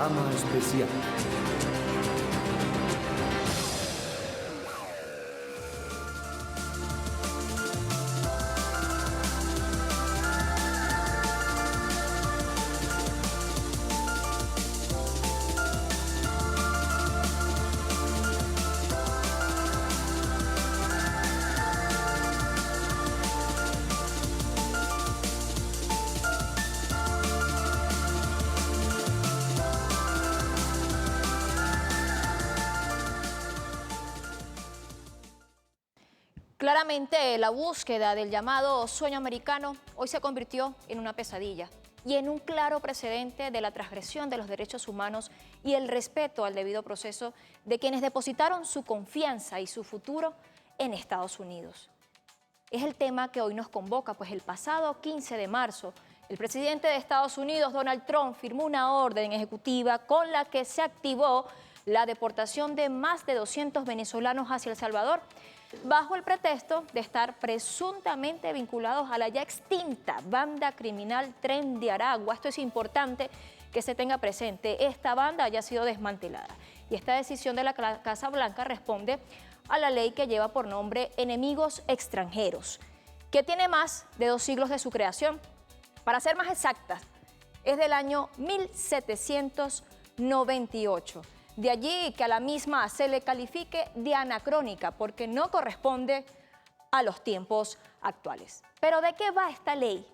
Programa especial. Claramente, la búsqueda del llamado sueño americano hoy se convirtió en una pesadilla y en un claro precedente de la transgresión de los derechos humanos y el respeto al debido proceso de quienes depositaron su confianza y su futuro en Estados Unidos. Es el tema que hoy nos convoca, pues el pasado 15 de marzo, el presidente de Estados Unidos, Donald Trump, firmó una orden ejecutiva con la que se activó la deportación de más de 200 venezolanos hacia El Salvador, bajo el pretexto de estar presuntamente vinculados a la ya extinta banda criminal Tren de Aragua. Esto es importante que se tenga presente. Esta banda haya sido desmantelada. Y esta decisión de la Casa Blanca responde a la ley que lleva por nombre Enemigos Extranjeros, que tiene más de 2 siglos de su creación. Para ser más exactas, es del año 1798. De allí que a la misma se le califique de anacrónica porque no corresponde a los tiempos actuales. Pero ¿de qué va esta ley?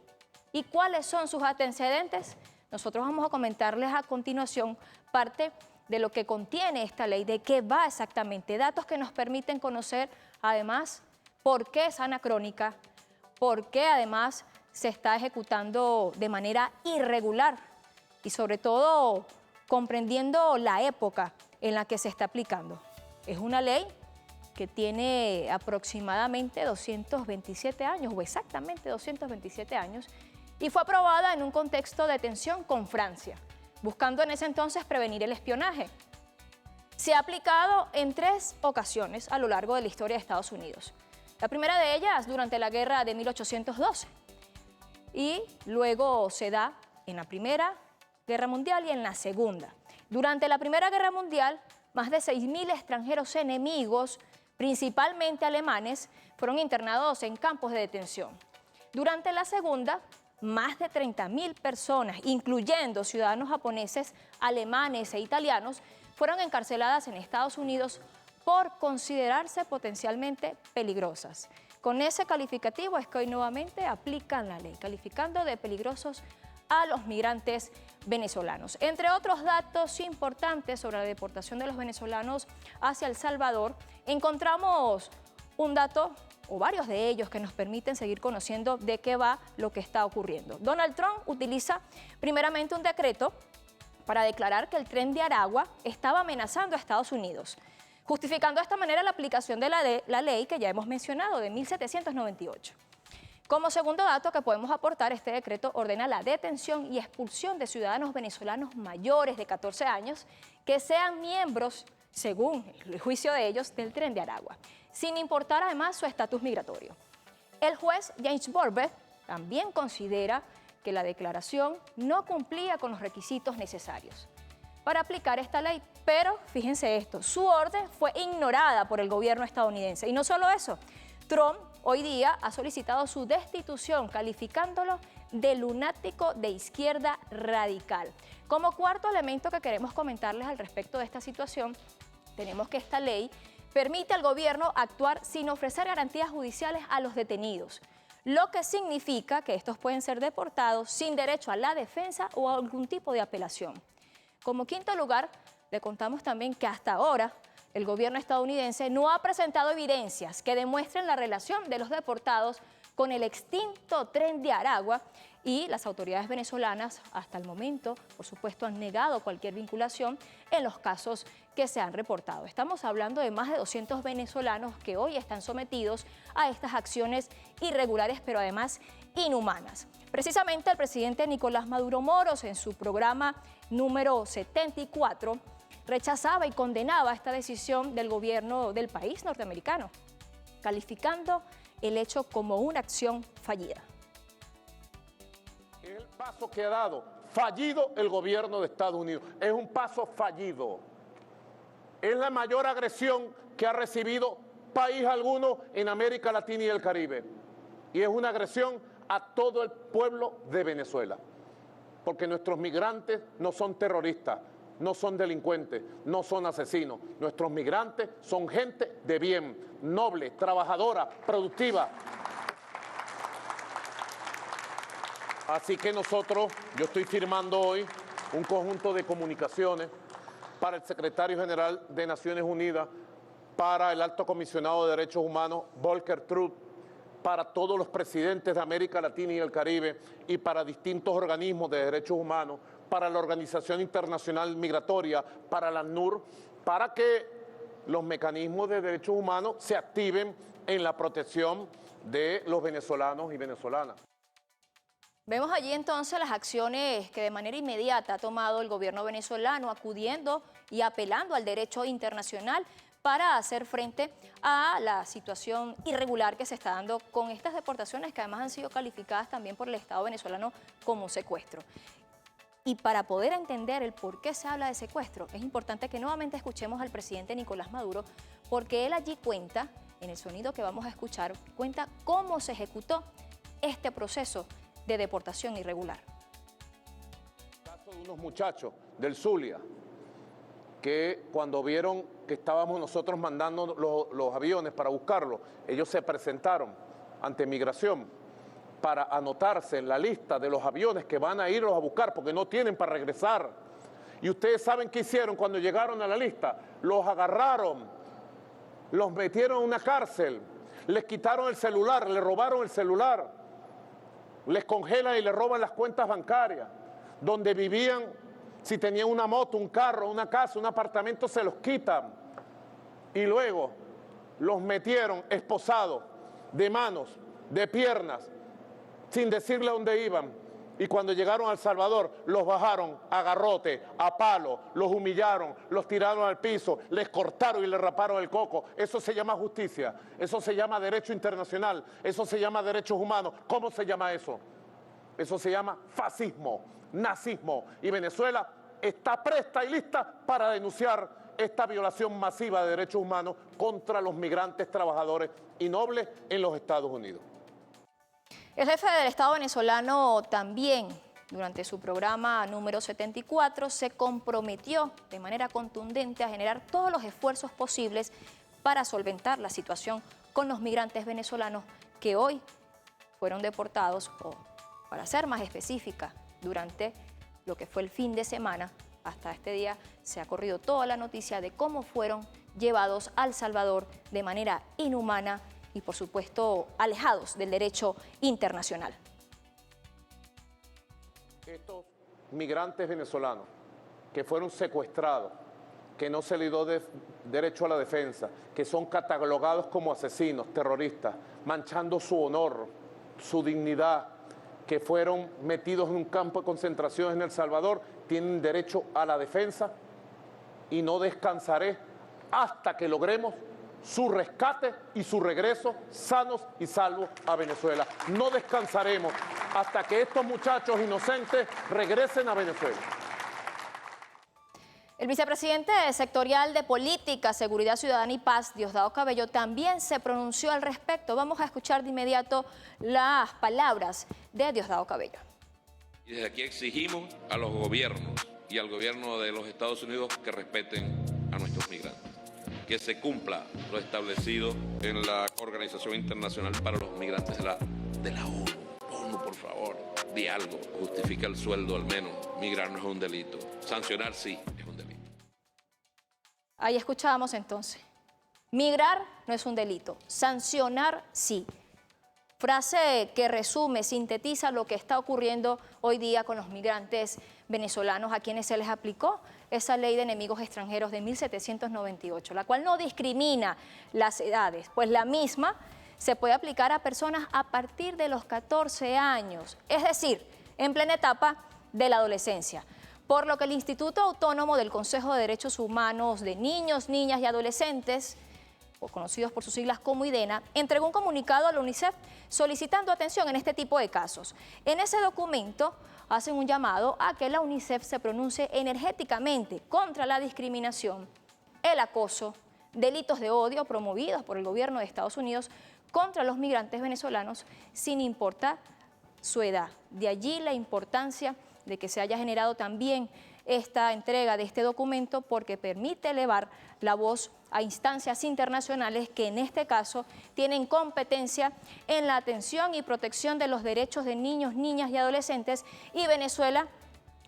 ¿Y cuáles son sus antecedentes? Nosotros vamos a comentarles a continuación parte de lo que contiene esta ley, de qué va exactamente, datos que nos permiten conocer además por qué es anacrónica, por qué además se está ejecutando de manera irregular y sobre todo comprendiendo la época en la que se está aplicando. Es una ley que tiene aproximadamente 227 años, o exactamente 227 años, y fue aprobada en un contexto de tensión con Francia, buscando en ese entonces prevenir el espionaje. Se ha aplicado en 3 ocasiones a lo largo de la historia de Estados Unidos. La primera de ellas durante la guerra de 1812, y luego se da en la Primera Guerra Mundial y en la Segunda. Durante la Primera Guerra Mundial, más de 6.000 extranjeros enemigos, principalmente alemanes, fueron internados en campos de detención. Durante la Segunda, más de 30.000 personas, incluyendo ciudadanos japoneses, alemanes e italianos, fueron encarceladas en Estados Unidos por considerarse potencialmente peligrosas. Con ese calificativo es que hoy nuevamente aplican la ley, calificando de peligrosos a los migrantes venezolanos. Entre otros datos importantes sobre la deportación de los venezolanos hacia El Salvador, encontramos un dato o varios de ellos que nos permiten seguir conociendo de qué va lo que está ocurriendo. Donald Trump utiliza primeramente un decreto para declarar que el Tren de Aragua estaba amenazando a Estados Unidos, justificando de esta manera la aplicación de la ley que ya hemos mencionado de 1798. Como segundo dato que podemos aportar, este decreto ordena la detención y expulsión de ciudadanos venezolanos mayores de 14 años que sean miembros, según el juicio de ellos, del Tren de Aragua, sin importar además su estatus migratorio. El juez James Borber también considera que la declaración no cumplía con los requisitos necesarios para aplicar esta ley, pero fíjense esto, su orden fue ignorada por el gobierno estadounidense. Y no solo eso, Trump hoy día ha solicitado su destitución, calificándolo de lunático de izquierda radical. Como cuarto elemento que queremos comentarles al respecto de esta situación, tenemos que esta ley permite al gobierno actuar sin ofrecer garantías judiciales a los detenidos, lo que significa que estos pueden ser deportados sin derecho a la defensa o a algún tipo de apelación. Como quinto lugar, le contamos también que hasta ahora el gobierno estadounidense no ha presentado evidencias que demuestren la relación de los deportados con el extinto Tren de Aragua y las autoridades venezolanas hasta el momento, por supuesto, han negado cualquier vinculación en los casos que se han reportado. Estamos hablando de más de 200 venezolanos que hoy están sometidos a estas acciones irregulares, pero además inhumanas. Precisamente el presidente Nicolás Maduro Moros, en su programa número 74, rechazaba y condenaba esta decisión del gobierno del país norteamericano, calificando el hecho como una acción fallida. El paso que ha dado fallido el gobierno de Estados Unidos. Es un paso fallido. Es la mayor agresión que ha recibido país alguno en América Latina y el Caribe. Y es una agresión a todo el pueblo de Venezuela. Porque nuestros migrantes no son terroristas, no son delincuentes, no son asesinos. Nuestros migrantes son gente de bien, noble, trabajadora, productiva. Así que yo estoy firmando hoy un conjunto de comunicaciones para el secretario general de Naciones Unidas, para el alto comisionado de Derechos Humanos, Volker Turk, para todos los presidentes de América Latina y el Caribe y para distintos organismos de derechos humanos, para la Organización Internacional Migratoria, para la ACNUR, para que los mecanismos de derechos humanos se activen en la protección de los venezolanos y venezolanas. Vemos allí entonces las acciones que de manera inmediata ha tomado el gobierno venezolano, acudiendo y apelando al derecho internacional para hacer frente a la situación irregular que se está dando con estas deportaciones, que además han sido calificadas también por el Estado venezolano como secuestro. Y para poder entender el por qué se habla de secuestro, es importante que nuevamente escuchemos al presidente Nicolás Maduro, porque él allí cuenta, en el sonido que vamos a escuchar, cuenta cómo se ejecutó este proceso de deportación irregular. El caso de unos muchachos del Zulia, que cuando vieron que estábamos nosotros mandando los aviones para buscarlos, ellos se presentaron ante Migración para anotarse en la lista de los aviones que van a irlos a buscar porque no tienen para regresar. Y ustedes saben qué hicieron cuando llegaron a la lista. Los agarraron, los metieron en una cárcel, les quitaron el celular, les robaron el celular, les congelan y les roban las cuentas bancarias, donde vivían, si tenían una moto, un carro, una casa, un apartamento, se los quitan. Y luego los metieron esposados, de manos, de piernas, sin decirle a dónde iban. Y cuando llegaron a El Salvador, los bajaron a garrote, a palo, los humillaron, los tiraron al piso, les cortaron y les raparon el coco. Eso se llama justicia, eso se llama derecho internacional, eso se llama derechos humanos. ¿Cómo se llama eso? Eso se llama fascismo, nazismo. Y Venezuela está presta y lista para denunciar esta violación masiva de derechos humanos contra los migrantes, trabajadores y nobles en los Estados Unidos. El jefe del Estado venezolano también, durante su programa número 74, se comprometió de manera contundente a generar todos los esfuerzos posibles para solventar la situación con los migrantes venezolanos que hoy fueron deportados, o para ser más específica, durante lo que fue el fin de semana. Hasta este día se ha corrido toda la noticia de cómo fueron llevados a El Salvador de manera inhumana y, por supuesto, alejados del derecho internacional. Estos migrantes venezolanos que fueron secuestrados, que no se les dio derecho a la defensa, que son catalogados como asesinos, terroristas, manchando su honor, su dignidad, que fueron metidos en un campo de concentración en El Salvador, tienen derecho a la defensa y no descansaré hasta que logremos su rescate y su regreso sanos y salvos a Venezuela. No descansaremos hasta que estos muchachos inocentes regresen a Venezuela. El vicepresidente sectorial de Política, Seguridad Ciudadana y Paz, Diosdado Cabello, también se pronunció al respecto. Vamos a escuchar de inmediato las palabras de Diosdado Cabello. Y desde aquí exigimos a los gobiernos y al gobierno de los Estados Unidos que respeten a nuestros migrantes, que se cumpla lo establecido en la Organización Internacional para los Migrantes de la ONU. ONU, por favor, di algo, justifica el sueldo al menos. Migrar no es un delito, sancionar sí es un delito. Ahí escuchábamos entonces, migrar no es un delito, sancionar sí. Frase que resume, sintetiza lo que está ocurriendo hoy día con los migrantes venezolanos a quienes se les aplicó esa ley de enemigos extranjeros de 1798, la cual no discrimina las edades, pues la misma se puede aplicar a personas a partir de los 14 años, es decir, en plena etapa de la adolescencia. Por lo que el Instituto Autónomo del Consejo de Derechos Humanos de Niños, Niñas y Adolescentes, o conocidos por sus siglas como IDENA, entregó un comunicado a la UNICEF solicitando atención en este tipo de casos. En ese documento hacen un llamado a que la UNICEF se pronuncie energéticamente contra la discriminación, el acoso, delitos de odio promovidos por el gobierno de Estados Unidos contra los migrantes venezolanos sin importar su edad. De allí la importancia de que se haya generado también esta entrega de este documento, porque permite elevar la voz a instancias internacionales que en este caso tienen competencia en la atención y protección de los derechos de niños, niñas y adolescentes, y Venezuela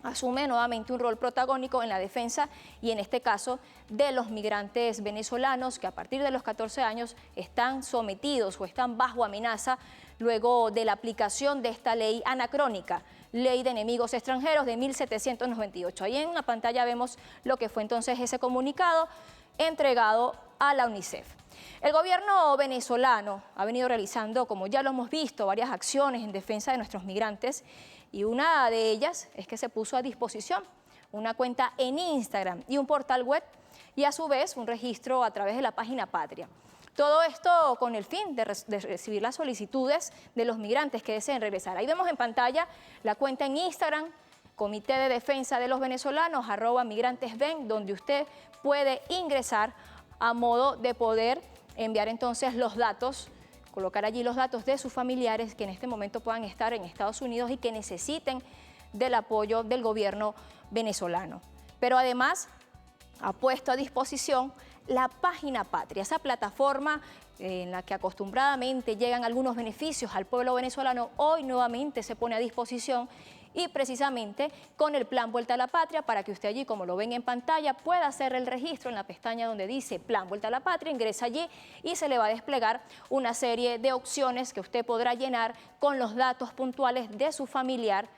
asume nuevamente un rol protagónico en la defensa y en este caso de los migrantes venezolanos que a partir de los 14 años están sometidos o están bajo amenaza luego de la aplicación de esta ley anacrónica, Ley de Enemigos Extranjeros de 1798. Ahí en la pantalla vemos lo que fue entonces ese comunicado entregado a la UNICEF. El gobierno venezolano ha venido realizando, como ya lo hemos visto, varias acciones en defensa de nuestros migrantes, y una de ellas es que se puso a disposición una cuenta en Instagram y un portal web, y a su vez un registro a través de la página Patria. Todo esto con el fin de recibir las solicitudes de los migrantes que deseen regresar. Ahí vemos en pantalla la cuenta en Instagram, Comité de Defensa de los Venezolanos, @migrantesven, donde usted puede ingresar a modo de poder enviar entonces los datos, colocar allí los datos de sus familiares que en este momento puedan estar en Estados Unidos y que necesiten del apoyo del gobierno venezolano. Pero además ha puesto a disposición la página Patria, esa plataforma en la que acostumbradamente llegan algunos beneficios al pueblo venezolano, hoy nuevamente se pone a disposición, y precisamente con el plan Vuelta a la Patria, para que usted allí, como lo ven en pantalla, pueda hacer el registro en la pestaña donde dice Plan Vuelta a la Patria, ingresa allí y se le va a desplegar una serie de opciones que usted podrá llenar con los datos puntuales de su familiar,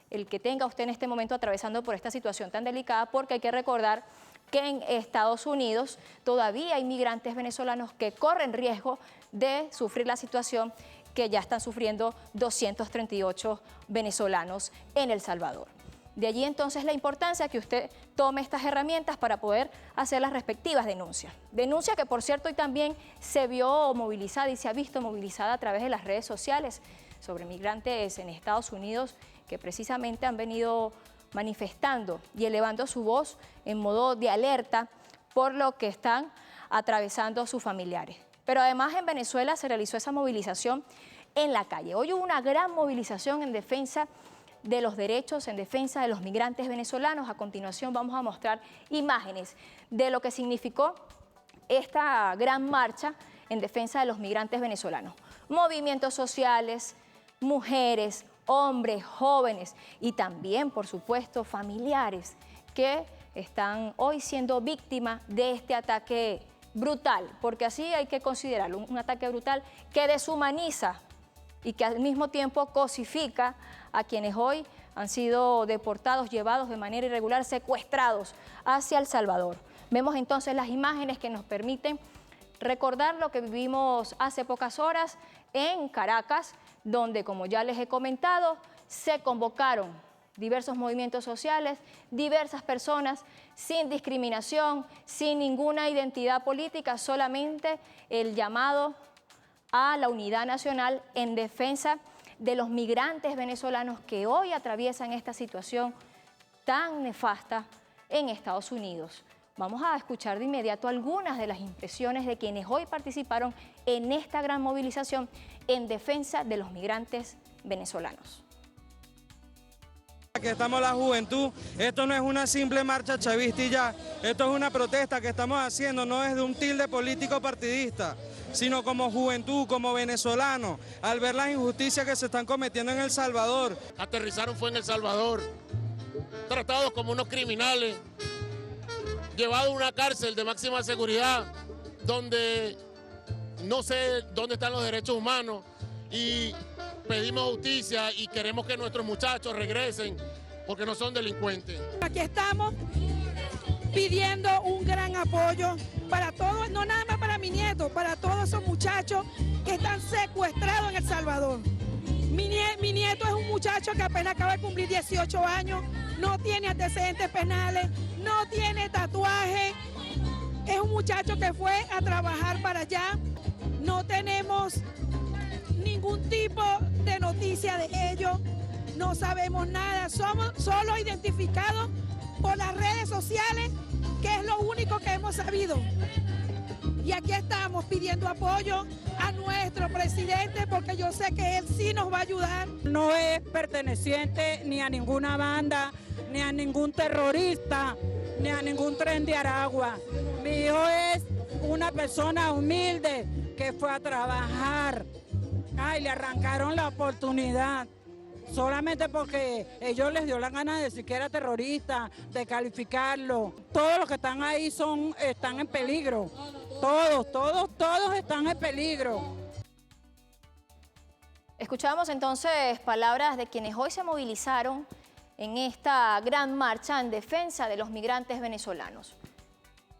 el que tenga usted en este momento atravesando por esta situación tan delicada, porque hay que recordar que en Estados Unidos todavía hay migrantes venezolanos que corren riesgo de sufrir la situación que ya están sufriendo 238 venezolanos en El Salvador. De allí entonces la importancia que usted tome estas herramientas para poder hacer las respectivas denuncias. Denuncia que, por cierto, hoy también se vio movilizada y se ha visto movilizada a través de las redes sociales sobre migrantes en Estados Unidos que precisamente han venido manifestando y elevando su voz en modo de alerta por lo que están atravesando sus familiares. Pero además en Venezuela se realizó esa movilización en la calle. Hoy hubo una gran movilización en defensa de los derechos, en defensa de los migrantes venezolanos. A continuación vamos a mostrar imágenes de lo que significó esta gran marcha en defensa de los migrantes venezolanos. Movimientos sociales, mujeres, hombres, jóvenes y también, por supuesto, familiares que están hoy siendo víctimas de este ataque brutal, porque así hay que considerarlo, un ataque brutal que deshumaniza y que al mismo tiempo cosifica a quienes hoy han sido deportados, llevados de manera irregular, secuestrados hacia El Salvador. Vemos entonces las imágenes que nos permiten recordar lo que vivimos hace pocas horas en Caracas, donde, como ya les he comentado, se convocaron diversos movimientos sociales, diversas personas, sin discriminación, sin ninguna identidad política, solamente el llamado a la unidad nacional en defensa de los migrantes venezolanos que hoy atraviesan esta situación tan nefasta en Estados Unidos. Vamos a escuchar de inmediato algunas de las impresiones de quienes hoy participaron en esta gran movilización en defensa de los migrantes venezolanos. Aquí estamos la juventud, esto no es una simple marcha chavista y ya, esto es una protesta que estamos haciendo no desde un tilde político partidista, sino como juventud, como venezolanos, al ver las injusticias que se están cometiendo en El Salvador. Aterrizaron fue en El Salvador, tratados como unos criminales, llevados a una cárcel de máxima seguridad, donde no sé dónde están los derechos humanos, y pedimos justicia y queremos que nuestros muchachos regresen porque no son delincuentes. Aquí estamos pidiendo un gran apoyo para todos, no nada más para mi nieto, para todos esos muchachos que están secuestrados en El Salvador. Mi nieto es un muchacho que apenas acaba de cumplir 18 años, no tiene antecedentes penales, no tiene tatuaje, es un muchacho que fue a trabajar para allá, no tenemos ningún tipo de noticia de ellos, no sabemos nada, somos solo identificados por las redes sociales, que es lo único que hemos sabido. Y aquí estamos pidiendo apoyo a nuestro presidente, porque yo sé que él sí nos va a ayudar. No es perteneciente ni a ninguna banda, ni a ningún terrorista, ni a ningún Tren de Aragua. Mi hijo es una persona humilde que fue a trabajar. Ay, le arrancaron la oportunidad solamente porque ellos les dio la gana de decir que era terrorista, de calificarlo. Todos los que están ahí están en peligro. Todos están en peligro. Escuchamos entonces palabras de quienes hoy se movilizaron en esta gran marcha en defensa de los migrantes venezolanos.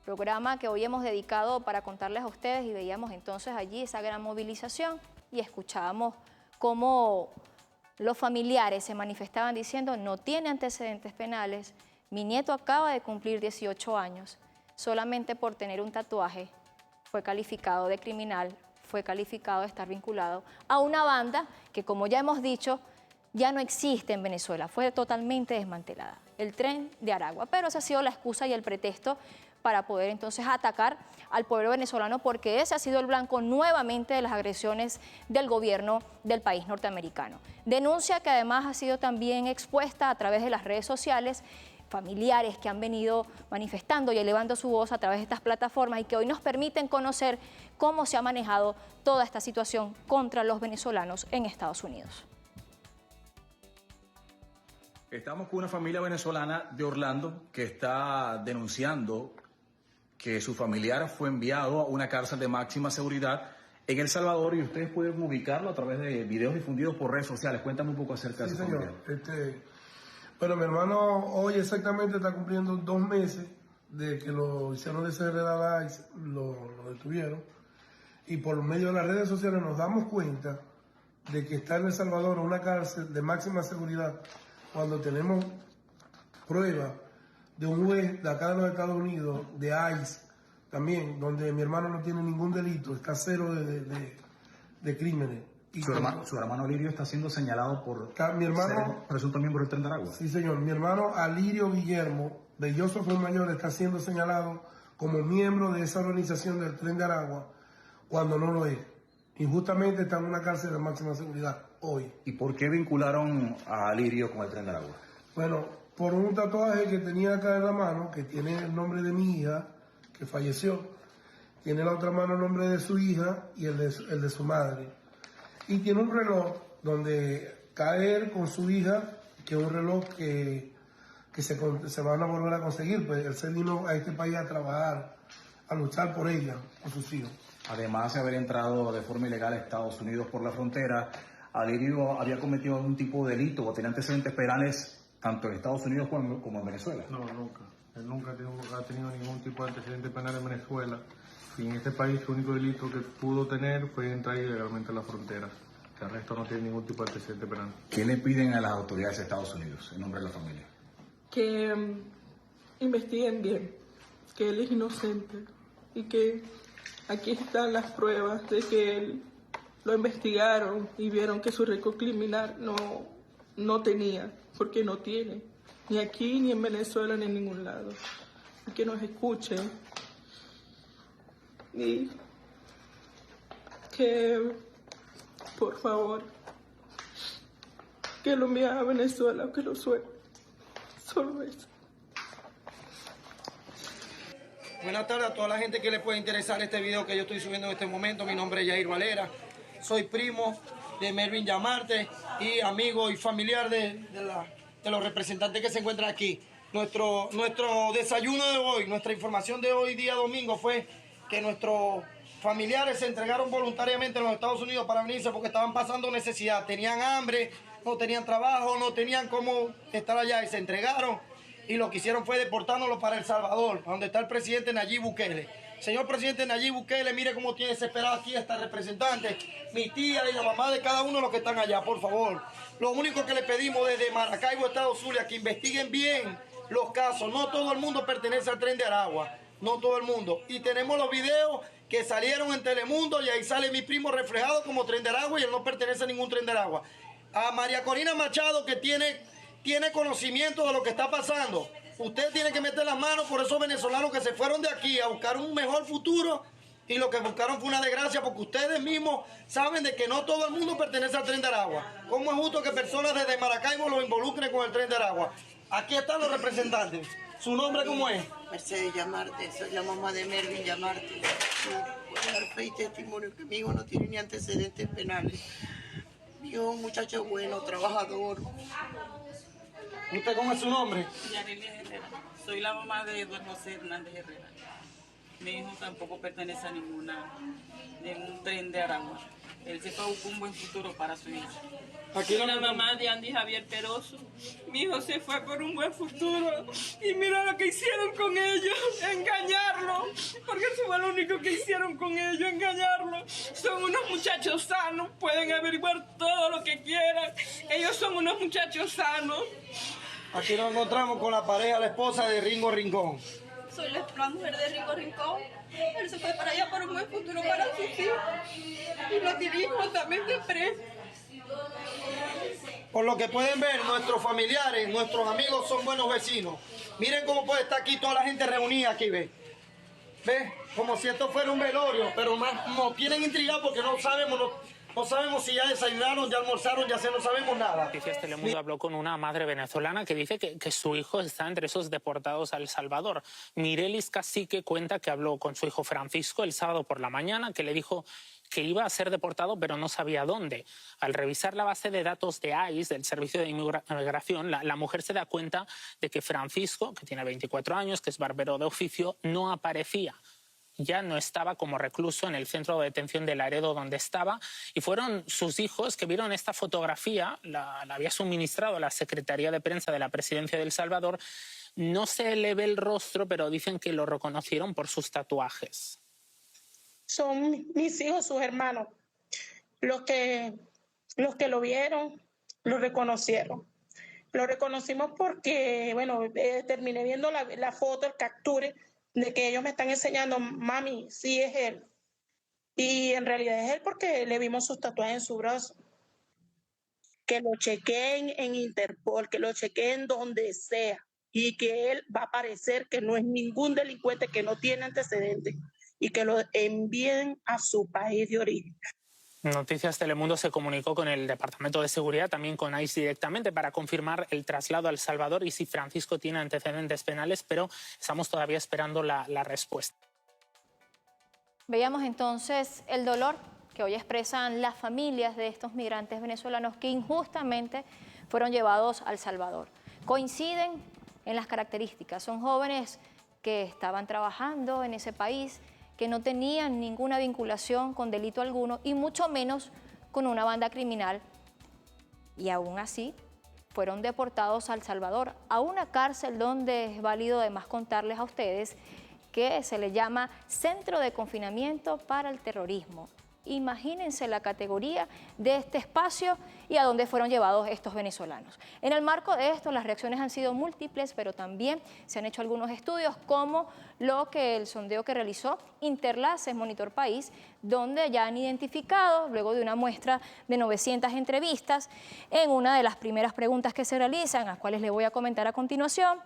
Programa que hoy hemos dedicado para contarles a ustedes, y veíamos entonces allí esa gran movilización y escuchábamos cómo los familiares se manifestaban diciendo: no tiene antecedentes penales, mi nieto acaba de cumplir 18 años, solamente por tener un tatuaje fue calificado de criminal, fue calificado de estar vinculado a una banda que, como ya hemos dicho, ya no existe en Venezuela, fue totalmente desmantelada, el Tren de Aragua. Pero esa ha sido la excusa y el pretexto para poder entonces atacar al pueblo venezolano, porque ese ha sido el blanco nuevamente de las agresiones del gobierno del país norteamericano. Denuncia que además ha sido también expuesta a través de las redes sociales, familiares que han venido manifestando y elevando su voz a través de estas plataformas y que hoy nos permiten conocer cómo se ha manejado toda esta situación contra los venezolanos en Estados Unidos. Estamos con una familia venezolana de Orlando que está denunciando que su familiar fue enviado a una cárcel de máxima seguridad en El Salvador, y ustedes pueden ubicarlo a través de videos difundidos por redes sociales. Cuéntame un poco acerca de eso. Sí, señor. Bueno, mi hermano hoy exactamente está cumpliendo 2 meses de que lo hicieron desheredar, lo detuvieron, y por medio de las redes sociales nos damos cuenta de que está en El Salvador, en una cárcel de máxima seguridad, cuando tenemos pruebas de un juez de acá de los Estados Unidos, de ICE, también, donde mi hermano no tiene ningún delito, está cero de crímenes. Y su hermano Alirio está siendo señalado por mi hermano, ser presunto miembro del Tren de Aragua. Sí, señor. Mi hermano Alirio Guillermo Belloso Fuenmayor está siendo señalado como miembro de esa organización del Tren de Aragua, cuando no lo es. Injustamente está en una cárcel de máxima seguridad hoy. ¿Y por qué vincularon a Alirio con el Tren de Aragua? Bueno, por un tatuaje que tenía acá en la mano, que tiene el nombre de mi hija, que falleció. Tiene la otra mano el nombre de su hija y el de su madre. Y tiene un reloj donde cae él con su hija, que es un reloj que se van a volver a conseguir. Pues él se vino a este país a trabajar, a luchar por ella, por sus hijos. Además de haber entrado de forma ilegal a Estados Unidos por la frontera, Alirio había cometido algún tipo de delito o tenía antecedentes penales tanto en Estados Unidos como en Venezuela. No, nunca. Él nunca ha tenido ningún tipo de antecedente penal en Venezuela. Y en este país el único delito que pudo tener fue entrar ilegalmente a la frontera. El resto no tiene ningún tipo de antecedente penal. ¿Qué le piden a las autoridades de Estados Unidos en nombre de la familia? Que investiguen bien, que él es inocente y que aquí están las pruebas de que él lo investigaron y vieron que su récord criminal no tenía, porque no tiene, ni aquí, ni en Venezuela, ni en ningún lado. Y que nos escuchen y que, por favor, que lo envíen a Venezuela, que lo suelten. Solo eso. Buenas tardes a toda la gente que le puede interesar este video que yo estoy subiendo en este momento. Mi nombre es Yair Valera, soy primo de Melvin Yamarte y amigo y familiar de los representantes que se encuentran aquí. Nuestro desayuno de hoy, nuestra información de hoy día domingo fue que nuestros familiares se entregaron voluntariamente en los Estados Unidos para venirse porque estaban pasando necesidad, tenían hambre, no tenían trabajo, no tenían cómo estar allá y se entregaron y lo que hicieron fue deportárnoslos para El Salvador, donde está el presidente Nayib Bukele. Señor presidente Nayib Bukele, mire cómo tiene desesperado aquí a esta representante, mi tía y la mamá de cada uno de los que están allá, por favor. Lo único que le pedimos desde Maracaibo, Estado Zulia, que investiguen bien los casos. No todo el mundo pertenece al Tren de Aragua, no todo el mundo. Y tenemos los videos que salieron en Telemundo y ahí sale mi primo reflejado como Tren de Aragua y él no pertenece a ningún Tren de Aragua. a María Corina Machado, que tiene conocimiento de lo que está pasando. Usted tiene que meter las manos por esos venezolanos que se fueron de aquí a buscar un mejor futuro y lo que buscaron fue una desgracia, porque ustedes mismos saben de que no todo el mundo pertenece al Tren de Aragua. ¿Cómo es justo que personas desde Maracaibo lo involucren con el Tren de Aragua? Aquí están los representantes. ¿Su nombre cómo es? Mercedes Llamarte, soy la mamá de Mervin Llamarte. Puedo dar fe y testimonio que mi hijo no tiene ni antecedentes penales. Mi hijo es un muchacho bueno, trabajador. ¿Usted cómo es su nombre? Yarelia Herrera. Soy la mamá de Eduardo José Hernández Herrera. Mi hijo tampoco pertenece a ningún Tren de Aragua. Él se fue a buscar un buen futuro para su hijo. Soy la mamá de Andy Javier Peroso. Mi hijo se fue por un buen futuro y mira lo que hicieron con ellos, engañarlo, porque eso fue lo único que hicieron con ellos, engañarlo. Son unos muchachos sanos, pueden averiguar todo lo que quieran. Ellos son unos muchachos sanos. Aquí nos encontramos con la pareja, la esposa de Ringo Rincón. Soy la mujer de Ringo Rincón. Él se fue para allá por un buen futuro para sus hijos. Y los dirigimos también de preso. Por lo que pueden ver, nuestros familiares, nuestros amigos son buenos vecinos. Miren cómo puede estar aquí toda la gente reunida aquí, ¿ve? ¿Ve? Como si esto fuera un velorio, pero más nos tienen intrigados porque no sabemos si ya desayunaron, ya almorzaron, ya no sabemos nada. Noticias Telemundo habló con una madre venezolana que dice que su hijo está entre esos deportados a El Salvador. Mirelis Cacique cuenta que habló con su hijo Francisco el sábado por la mañana, que le dijo que iba a ser deportado, pero no sabía dónde. Al revisar la base de datos de ICE, del Servicio de Inmigración, la mujer se da cuenta de que Francisco, que tiene 24 años, que es barbero de oficio, no aparecía. Ya no estaba como recluso en el centro de detención de Laredo donde estaba, y fueron sus hijos que vieron esta fotografía, la había suministrado la Secretaría de Prensa de la Presidencia de El Salvador. No se le ve el rostro, pero dicen que lo reconocieron por sus tatuajes. Son mis hijos, sus hermanos, los que lo vieron, lo reconocieron. Lo reconocimos porque, bueno, terminé viendo la foto, el capture, de que ellos me están enseñando, mami, sí es él. Y en realidad es él porque le vimos sus tatuajes en su brazo. Que lo chequeen en Interpol, que lo chequeen donde sea, y que él va a aparecer que no es ningún delincuente, que no tiene antecedentes, y que lo envíen a su país de origen. Noticias Telemundo se comunicó con el Departamento de Seguridad, también con ICE directamente, para confirmar el traslado a El Salvador y si Francisco tiene antecedentes penales, pero estamos todavía esperando la respuesta. Veíamos entonces el dolor que hoy expresan las familias de estos migrantes venezolanos que injustamente fueron llevados a El Salvador. Coinciden en las características, son jóvenes que estaban trabajando en ese país, que no tenían ninguna vinculación con delito alguno y mucho menos con una banda criminal, y aún así fueron deportados a El Salvador, a una cárcel donde es válido además contarles a ustedes que se le llama Centro de Confinamiento para el Terrorismo. Imagínense la categoría de este espacio y a dónde fueron llevados estos venezolanos. En el marco de esto, las reacciones han sido múltiples, pero también se han hecho algunos estudios, como el sondeo que realizó Interlaces Monitor País, donde ya han identificado, luego de una muestra de 900 entrevistas, en una de las primeras preguntas que se realizan, las cuales les voy a comentar a continuación.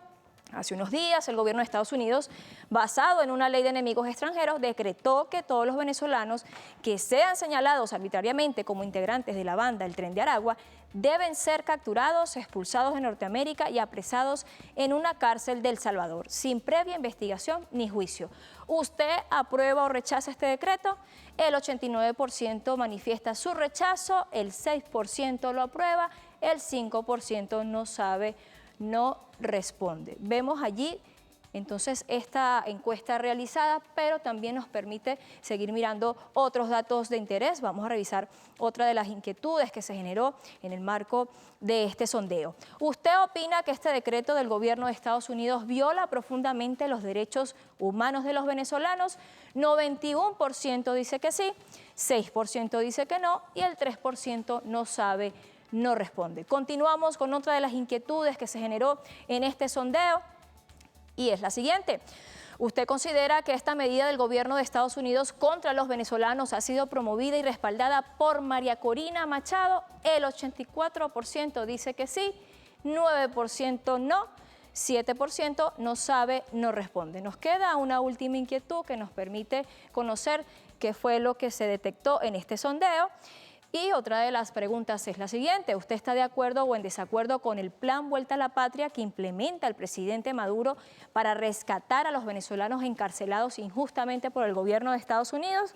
Hace unos días, el gobierno de Estados Unidos, basado en una ley de enemigos extranjeros, decretó que todos los venezolanos que sean señalados arbitrariamente como integrantes de la banda El Tren de Aragua deben ser capturados, expulsados de Norteamérica y apresados en una cárcel de El Salvador, sin previa investigación ni juicio. ¿Usted aprueba o rechaza este decreto? El 89% manifiesta su rechazo, el 6% lo aprueba, el 5% no sabe, no responde. Vemos allí entonces esta encuesta realizada, pero también nos permite seguir mirando otros datos de interés. Vamos a revisar otra de las inquietudes que se generó en el marco de este sondeo. ¿Usted opina que este decreto del gobierno de Estados Unidos viola profundamente los derechos humanos de los venezolanos? 91% dice que sí, 6% dice que no y el 3% no sabe, no responde. Continuamos con otra de las inquietudes que se generó en este sondeo y es la siguiente. ¿Usted considera que esta medida del gobierno de Estados Unidos contra los venezolanos ha sido promovida y respaldada por María Corina Machado? El 84% dice que sí, 9% no, 7% no sabe, no responde. Nos queda una última inquietud que nos permite conocer qué fue lo que se detectó en este sondeo. Y otra de las preguntas es la siguiente: ¿usted está de acuerdo o en desacuerdo con el plan Vuelta a la Patria que implementa el presidente Maduro para rescatar a los venezolanos encarcelados injustamente por el gobierno de Estados Unidos?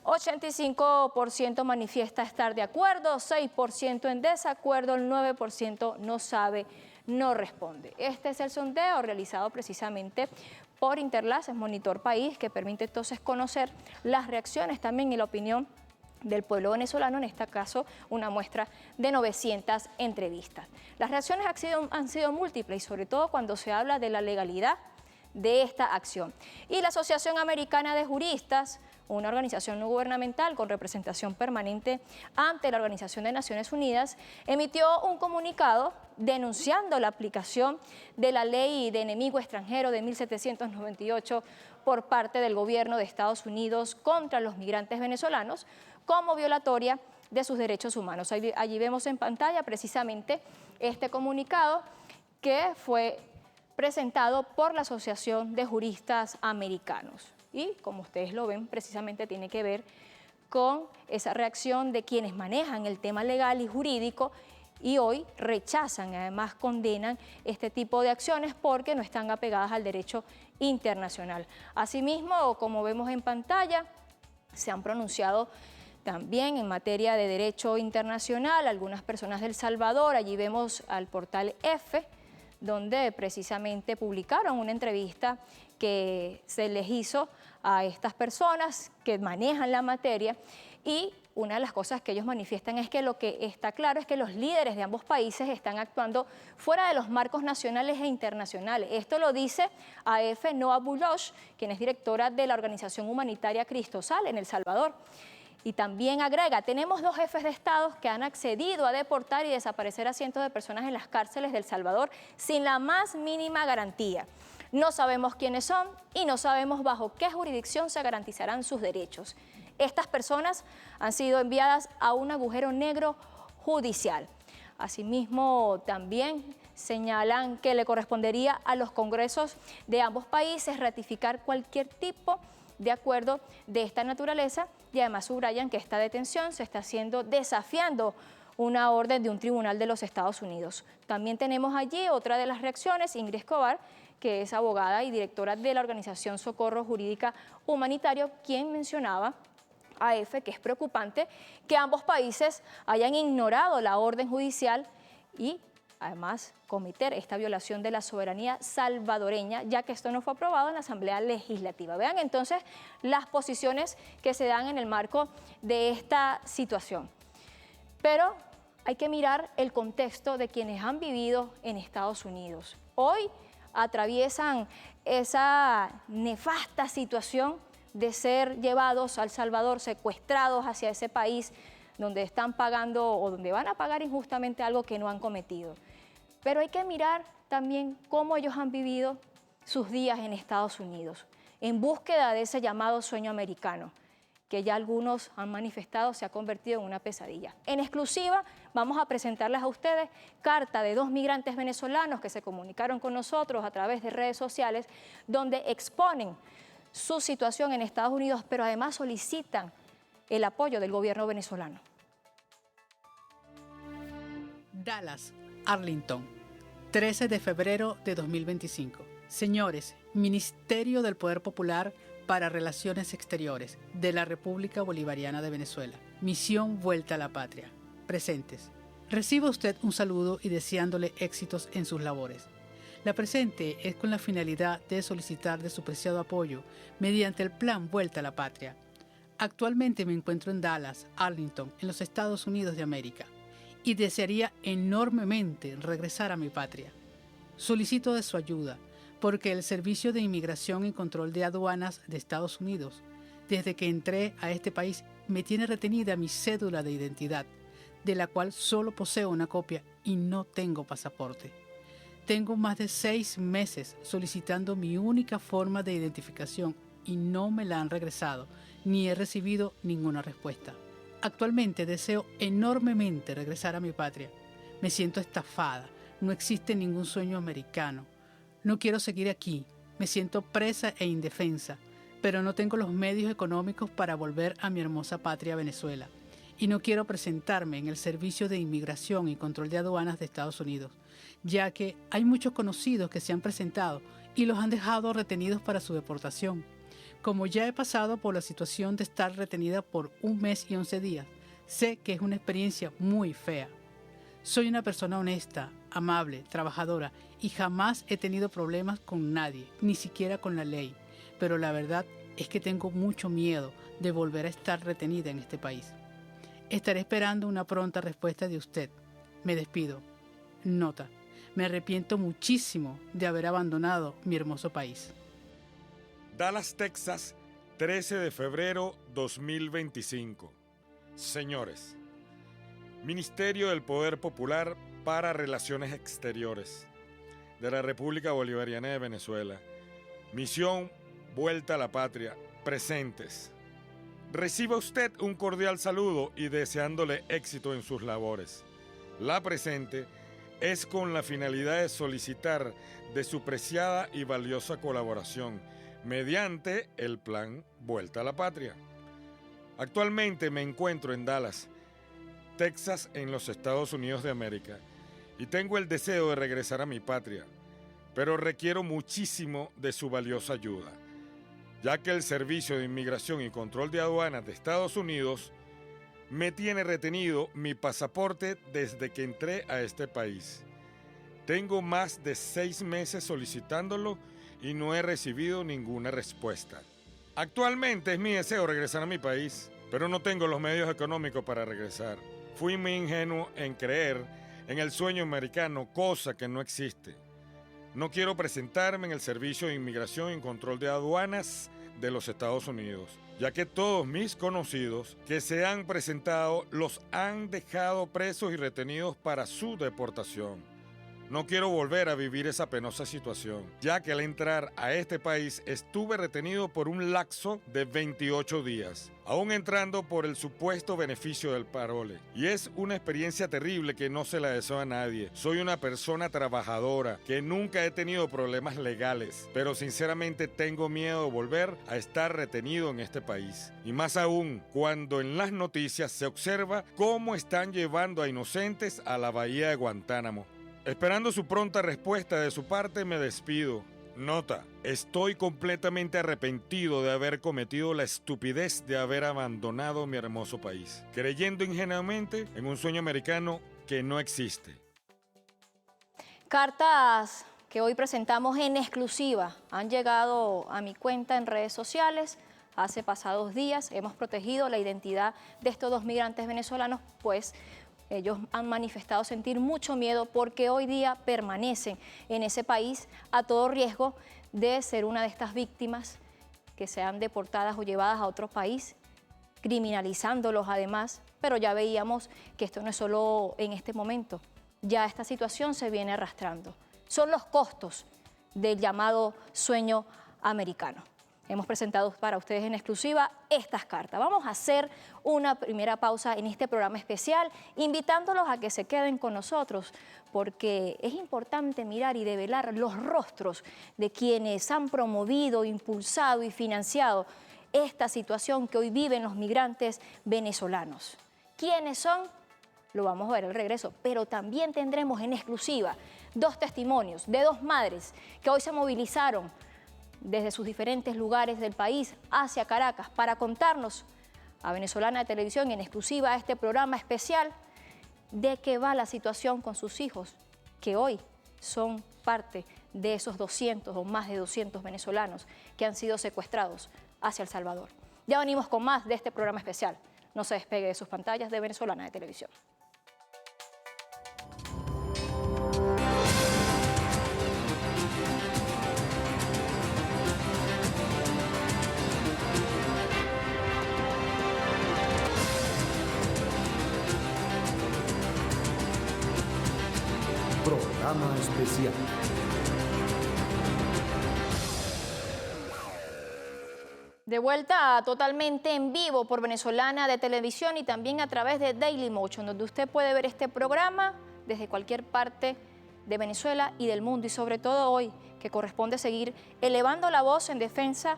85% manifiesta estar de acuerdo, 6% en desacuerdo, el 9% no sabe, no responde. Este es el sondeo realizado precisamente por Interlaces Monitor País, que permite entonces conocer las reacciones también y la opinión del pueblo venezolano, en este caso una muestra de 900 entrevistas. Las reacciones han sido múltiples y sobre todo cuando se habla de la legalidad de esta acción. Y la Asociación Americana de Juristas, una organización no gubernamental con representación permanente ante la Organización de Naciones Unidas, emitió un comunicado denunciando la aplicación de la Ley de Enemigo Extranjero de 1798 por parte del gobierno de Estados Unidos contra los migrantes venezolanos como violatoria de sus derechos humanos. Allí vemos en pantalla precisamente este comunicado que fue presentado por la Asociación de Juristas Americanos. Y como ustedes lo ven, precisamente tiene que ver con esa reacción de quienes manejan el tema legal y jurídico y hoy rechazan y además condenan este tipo de acciones porque no están apegadas al derecho internacional. Asimismo, como vemos en pantalla, se han pronunciado también en materia de derecho internacional algunas personas de El Salvador. Allí vemos al portal F, donde precisamente publicaron una entrevista que se les hizo a estas personas que manejan la materia, y una de las cosas que ellos manifiestan es que lo que está claro es que los líderes de ambos países están actuando fuera de los marcos nacionales e internacionales. Esto lo dice AF Noa Boulogne, quien es directora de la organización humanitaria Cristosal en El Salvador. Y también agrega: tenemos 2 jefes de Estado que han accedido a deportar y desaparecer a cientos de personas en las cárceles de El Salvador sin la más mínima garantía. No sabemos quiénes son y no sabemos bajo qué jurisdicción se garantizarán sus derechos. Estas personas han sido enviadas a un agujero negro judicial. Asimismo, también señalan que le correspondería a los congresos de ambos países ratificar cualquier tipo de acuerdo de esta naturaleza, y además subrayan que esta detención se está haciendo desafiando una orden de un tribunal de los Estados Unidos. También tenemos allí otra de las reacciones, Ingrid Escobar, que es abogada y directora de la organización Socorro Jurídica Humanitario, quien mencionaba a EFE que es preocupante que ambos países hayan ignorado la orden judicial y además cometer esta violación de la soberanía salvadoreña, ya que esto no fue aprobado en la Asamblea Legislativa. Vean entonces las posiciones que se dan en el marco de esta situación. Pero hay que mirar el contexto de quienes han vivido en Estados Unidos. Hoy atraviesan esa nefasta situación de ser llevados a El Salvador, secuestrados hacia ese país donde están pagando o donde van a pagar injustamente algo que no han cometido. Pero hay que mirar también cómo ellos han vivido sus días en Estados Unidos, en búsqueda de ese llamado sueño americano, que ya algunos han manifestado se ha convertido en una pesadilla. En exclusiva vamos a presentarles a ustedes carta de 2 migrantes venezolanos que se comunicaron con nosotros a través de redes sociales, donde exponen su situación en Estados Unidos, pero además solicitan el apoyo del gobierno venezolano. Dallas, Arlington, 13 de febrero de 2025. Señores, Ministerio del Poder Popular para Relaciones Exteriores de la República Bolivariana de Venezuela. Misión Vuelta a la Patria. Presentes. Reciba usted un saludo y deseándole éxitos en sus labores. La presente es con la finalidad de solicitar de su preciado apoyo mediante el plan Vuelta a la Patria. Actualmente me encuentro en Dallas, Arlington, en los Estados Unidos de América, y desearía enormemente regresar a mi patria. Solicito de su ayuda, porque el Servicio de Inmigración y Control de Aduanas de Estados Unidos, desde que entré a este país, me tiene retenida mi cédula de identidad, de la cual solo poseo una copia y no tengo pasaporte. Tengo más de 6 meses solicitando mi única forma de identificación y no me la han regresado, ni he recibido ninguna respuesta. Actualmente deseo enormemente regresar a mi patria. Me siento estafada, no existe ningún sueño americano. No quiero seguir aquí, me siento presa e indefensa, pero no tengo los medios económicos para volver a mi hermosa patria Venezuela. Y no quiero presentarme en el Servicio de Inmigración y Control de Aduanas de Estados Unidos, ya que hay muchos conocidos que se han presentado y los han dejado retenidos para su deportación. Como ya he pasado por la situación de estar retenida por 1 mes y 11 días, sé que es una experiencia muy fea. Soy una persona honesta, amable, trabajadora y jamás he tenido problemas con nadie, ni siquiera con la ley. Pero la verdad es que tengo mucho miedo de volver a estar retenida en este país. Estaré esperando una pronta respuesta de usted. Me despido. Nota. Me arrepiento muchísimo de haber abandonado mi hermoso país. Dallas, Texas, 13 de febrero 2025. Señores, Ministerio del Poder Popular para Relaciones Exteriores de la República Bolivariana de Venezuela. Misión Vuelta a la Patria. Presentes. Reciba usted un cordial saludo y deseándole éxito en sus labores. La presente es con la finalidad de solicitar de su preciada y valiosa colaboración mediante el plan Vuelta a la Patria. Actualmente me encuentro en Dallas, Texas, en los Estados Unidos de América, y tengo el deseo de regresar a mi patria, pero requiero muchísimo de su valiosa ayuda, ya que el Servicio de Inmigración y Control de Aduanas de Estados Unidos me tiene retenido mi pasaporte desde que entré a este país. Tengo más de 6 meses solicitándolo y no he recibido ninguna respuesta. Actualmente es mi deseo regresar a mi país, pero no tengo los medios económicos para regresar. Fui muy ingenuo en creer en el sueño americano, cosa que no existe. No quiero presentarme en el Servicio de Inmigración y Control de Aduanas de los Estados Unidos, ya que todos mis conocidos que se han presentado los han dejado presos y retenidos para su deportación. No quiero volver a vivir esa penosa situación, ya que al entrar a este país estuve retenido por un lapso de 28 días, aún entrando por el supuesto beneficio del parole. Y es una experiencia terrible que no se la deseo a nadie. Soy una persona trabajadora, que nunca he tenido problemas legales, pero sinceramente tengo miedo de volver a estar retenido en este país. Y más aún, cuando en las noticias se observa cómo están llevando a inocentes a la bahía de Guantánamo. Esperando su pronta respuesta de su parte, me despido. Nota, estoy completamente arrepentido de haber cometido la estupidez de haber abandonado mi hermoso país, creyendo ingenuamente en un sueño americano que no existe. Cartas que hoy presentamos en exclusiva han llegado a mi cuenta en redes sociales. Hace pasados días hemos protegido la identidad de estos 2 migrantes venezolanos, pues ellos han manifestado sentir mucho miedo porque hoy día permanecen en ese país a todo riesgo de ser una de estas víctimas que sean deportadas o llevadas a otro país, criminalizándolos además. Pero ya veíamos que esto no es solo en este momento, ya esta situación se viene arrastrando. Son los costos del llamado sueño americano. Hemos presentado para ustedes en exclusiva estas cartas. Vamos a hacer una primera pausa en este programa especial, invitándolos a que se queden con nosotros, porque es importante mirar y develar los rostros de quienes han promovido, impulsado y financiado esta situación que hoy viven los migrantes venezolanos. ¿Quiénes son? Lo vamos a ver al regreso, pero también tendremos en exclusiva 2 testimonios de 2 madres que hoy se movilizaron desde sus diferentes lugares del país hacia Caracas para contarnos a Venezolana de Televisión en exclusiva a este programa especial de qué va la situación con sus hijos, que hoy son parte de esos 200 o más de 200 venezolanos que han sido secuestrados hacia El Salvador. Ya venimos con más de este programa especial. No se despegue de sus pantallas de Venezolana de Televisión. programa especial. De vuelta totalmente en vivo por Venezolana de Televisión y también a través de Dailymotion, donde usted puede ver este programa desde cualquier parte de Venezuela y del mundo, y sobre todo hoy, que corresponde seguir elevando la voz en defensa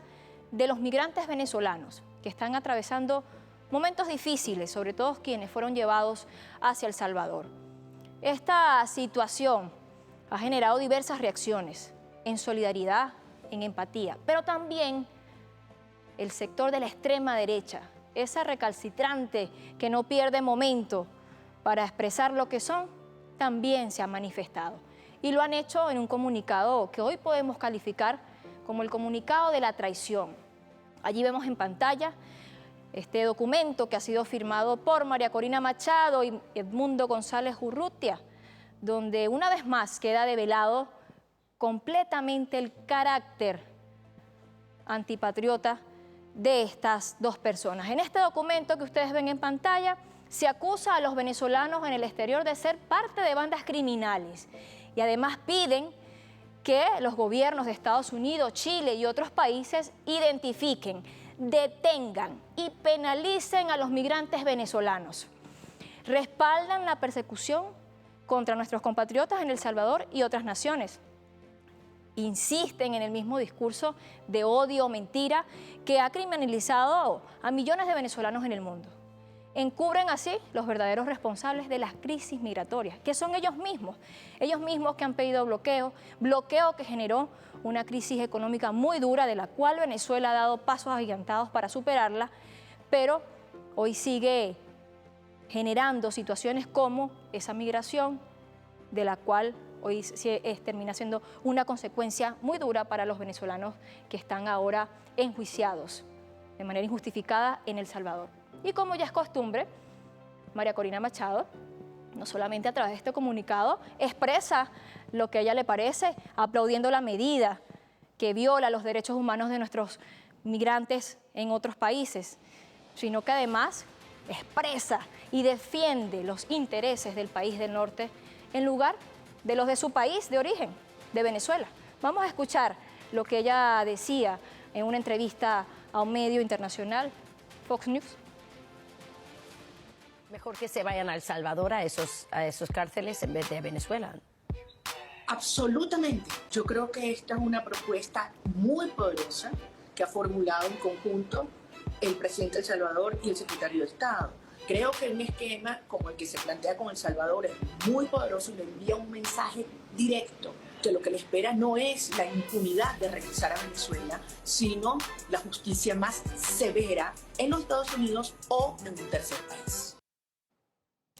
de los migrantes venezolanos que están atravesando momentos difíciles, sobre todo quienes fueron llevados hacia El Salvador. Esta situación ha generado diversas reacciones en solidaridad, en empatía, pero también el sector de la extrema derecha, esa recalcitrante que no pierde momento para expresar lo que son, también se ha manifestado. Y lo han hecho en un comunicado que hoy podemos calificar como el comunicado de la traición. Allí vemos en pantalla este documento que ha sido firmado por María Corina Machado y Edmundo González Urrutia, donde una vez más queda develado completamente el carácter antipatriota de estas dos personas. En este documento que ustedes ven en pantalla, se acusa a los venezolanos en el exterior de ser parte de bandas criminales y además piden que los gobiernos de Estados Unidos, Chile y otros países identifiquen, detengan y penalicen a los migrantes venezolanos. Respaldan la persecución contra nuestros compatriotas en El Salvador y otras naciones. Insisten en el mismo discurso de odio o mentira que ha criminalizado a millones de venezolanos en el mundo. Encubren así los verdaderos responsables de las crisis migratorias, que son ellos mismos que han pedido bloqueo que generó una crisis económica muy dura, de la cual Venezuela ha dado pasos agigantados para superarla, pero hoy sigue generando situaciones como esa migración, de la cual hoy termina siendo una consecuencia muy dura para los venezolanos que están ahora enjuiciados de manera injustificada en El Salvador. Y como ya es costumbre, María Corina Machado, no solamente a través de este comunicado, expresa lo que a ella le parece, aplaudiendo la medida que viola los derechos humanos de nuestros migrantes en otros países, sino que además expresa y defiende los intereses del país del norte en lugar de los de su país de origen, de Venezuela. Vamos a escuchar lo que ella decía en una entrevista a un medio internacional, Fox News. Mejor que se vayan a El Salvador, a esos cárceles, en vez de Venezuela. Absolutamente. Yo creo que esta es una propuesta muy poderosa que ha formulado en conjunto el presidente de El Salvador y el secretario de Estado. Creo que un esquema como el que se plantea con El Salvador es muy poderoso y le envía un mensaje directo que lo que le espera no es la impunidad de regresar a Venezuela, sino la justicia más severa en los Estados Unidos o en un tercer país.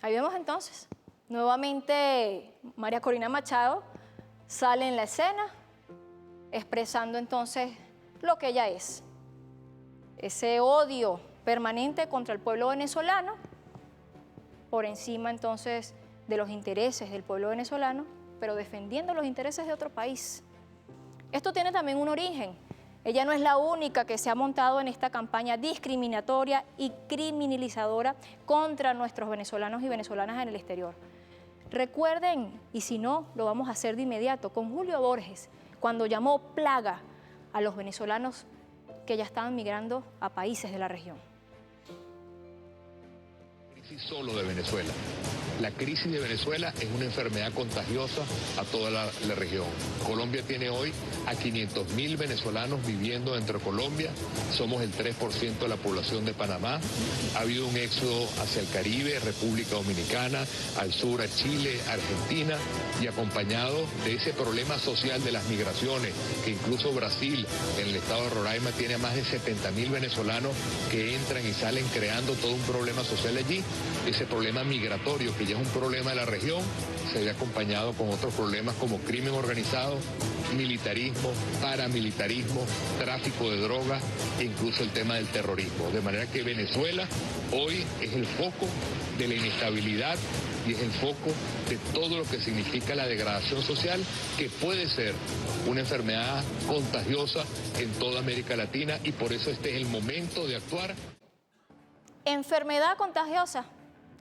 Ahí vemos entonces, nuevamente María Corina Machado sale en la escena expresando entonces lo que ella es. Ese odio permanente contra el pueblo venezolano, por encima entonces de los intereses del pueblo venezolano, pero defendiendo los intereses de otro país. Esto tiene también un origen. Ella no es la única que se ha montado en esta campaña discriminatoria y criminalizadora contra nuestros venezolanos y venezolanas en el exterior. Recuerden, y si no, lo vamos a hacer de inmediato, con Julio Borges, cuando llamó plaga a los venezolanos que ya estaban migrando a países de la región. Crisis solo de Venezuela. La crisis de Venezuela es una enfermedad contagiosa a toda la región. Colombia tiene hoy a 500.000 venezolanos viviendo dentro de Colombia. Somos el 3% de la población de Panamá. Ha habido un éxodo hacia el Caribe, República Dominicana, al sur, a Chile, Argentina, y acompañado de ese problema social de las migraciones, que incluso Brasil, en el estado de Roraima, tiene a más de 70.000 venezolanos que entran y salen creando todo un problema social allí. Ese problema migratorio, que ya es un problema de la región, se ve acompañado con otros problemas como crimen organizado, militarismo, paramilitarismo, tráfico de drogas e incluso el tema del terrorismo. De manera que Venezuela hoy es el foco de la inestabilidad y es el foco de todo lo que significa la degradación social, que puede ser una enfermedad contagiosa en toda América Latina, y por eso este es el momento de actuar. Enfermedad contagiosa,